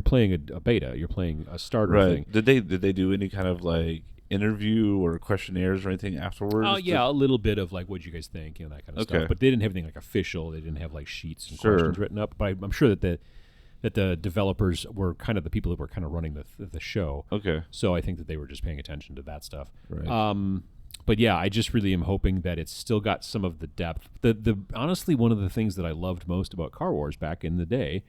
playing a beta. You're playing a starter thing. Did they do any kind of like interview or questionnaires or anything afterwards? Oh yeah, a little bit of like, what'd you guys think, that kind of stuff. But they didn't have anything like official. They didn't have like sheets and questions written up. But I'm sure that the developers were kind of the people that were kind of running the show. Okay. So I think that they were just paying attention to that stuff. Right. But yeah, I just really am hoping that it's still got some of the depth. The honestly, one of the things that I loved most about Car Wars back in the day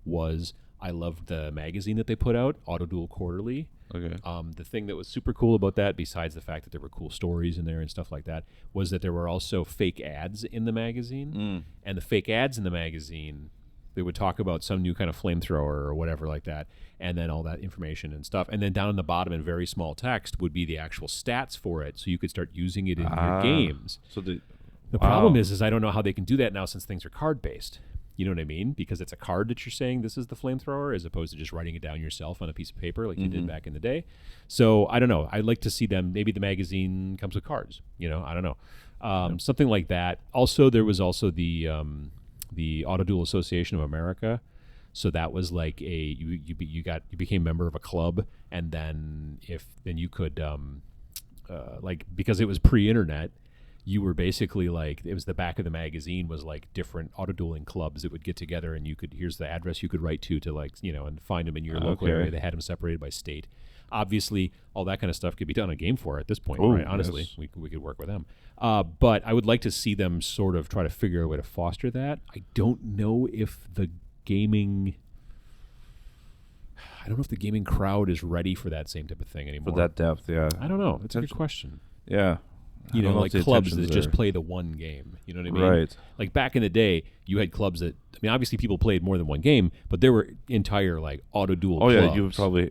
was I loved the magazine that they put out, Auto Duel Quarterly. Okay. The thing that was super cool about that, besides the fact that there were cool stories in there and stuff like that, was that there were also fake ads in the magazine. And the fake ads in the magazine, they would talk about some new kind of flamethrower or whatever like that, and then all that information and stuff. And then down in the bottom in very small text would be the actual stats for it, so you could start using it in your games. So the problem is I don't know how they can do that now since things are card-based. You know what I mean? Because it's a card that you're saying this is the flamethrower as opposed to just writing it down yourself on a piece of paper like you did back in the day. So I don't know. I'd like to see them. Maybe the magazine comes with cards. I don't know. Something like that. Also, there was also the the Auto Duel Association of America. So that was like you became a member of a club, and then you could like, because it was pre-internet, you were basically like, it was the back of the magazine was like different auto dueling clubs that would get together, and here's the address you could write to like, and find them in your local area. They had them separated by state. Obviously, all that kind of stuff could be done on GameFor at this point, right? Honestly, yes. we could work with them. But I would like to see them sort of try to figure out a way to foster that. I don't know if the gaming crowd is ready for that same type of thing anymore. For that depth, yeah. I don't know. It's a good question. Yeah. Like clubs that just play the one game. You know what I mean? Right. Like back in the day, you had clubs that, I mean, obviously people played more than one game, but there were entire like auto duel clubs. Yeah, you would probably,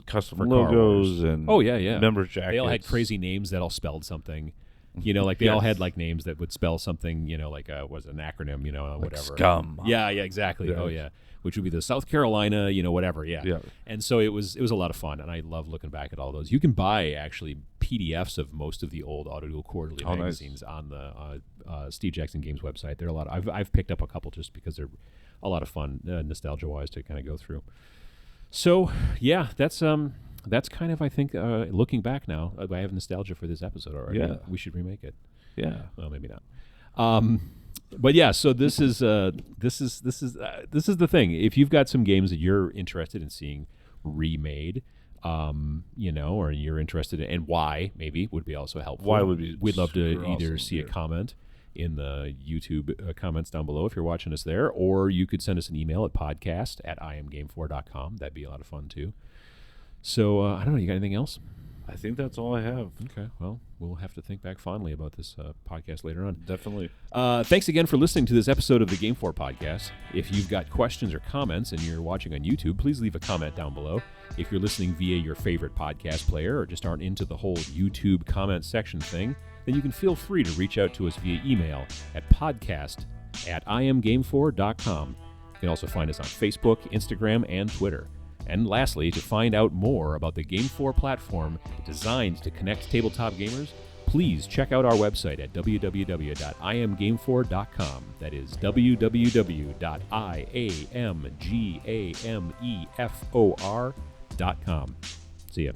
custom logos and member jackets. They all had crazy names that all spelled something. Like they all had like names that would spell something, like was an acronym, like whatever. Scum. Yeah, exactly. Yeah. Oh yeah. Which would be the South Carolina, whatever. Yeah. And so it was a lot of fun, and I love looking back at all those. You can buy actually PDFs of most of the old Auto Duel Quarterly magazines on the Steve Jackson Games website. There are a lot. I've picked up a couple just because they're a lot of fun, nostalgia-wise, to kind of go through. So yeah, that's kind of, I think, looking back now, I have nostalgia for this episode already. Yeah. We should remake it. Yeah. Well, maybe not. But yeah, so this is the thing. If you've got some games that you're interested in seeing remade, or you're interested in, and why maybe would be also helpful. Why would be? We'd love to either awesome see a comment in the YouTube comments down below if you're watching us there, or you could send us an email at podcast@iamgamefor.com. That'd be a lot of fun too. So I don't know. You got anything else? I think that's all I have. Okay. Well, we'll have to think back fondly about this podcast later on. Definitely. Thanks again for listening to this episode of the GameFor Podcast. If you've got questions or comments and you're watching on YouTube, please leave a comment down below. If you're listening via your favorite podcast player or just aren't into the whole YouTube comment section thing, then you can feel free to reach out to us via email at podcast@iamgamefor.com. You can also find us on Facebook, Instagram, and Twitter. And lastly, to find out more about the GameFor platform designed to connect tabletop gamers, please check out our website at www.iamgamefor.com. That is www.iamgamefor.com. See ya.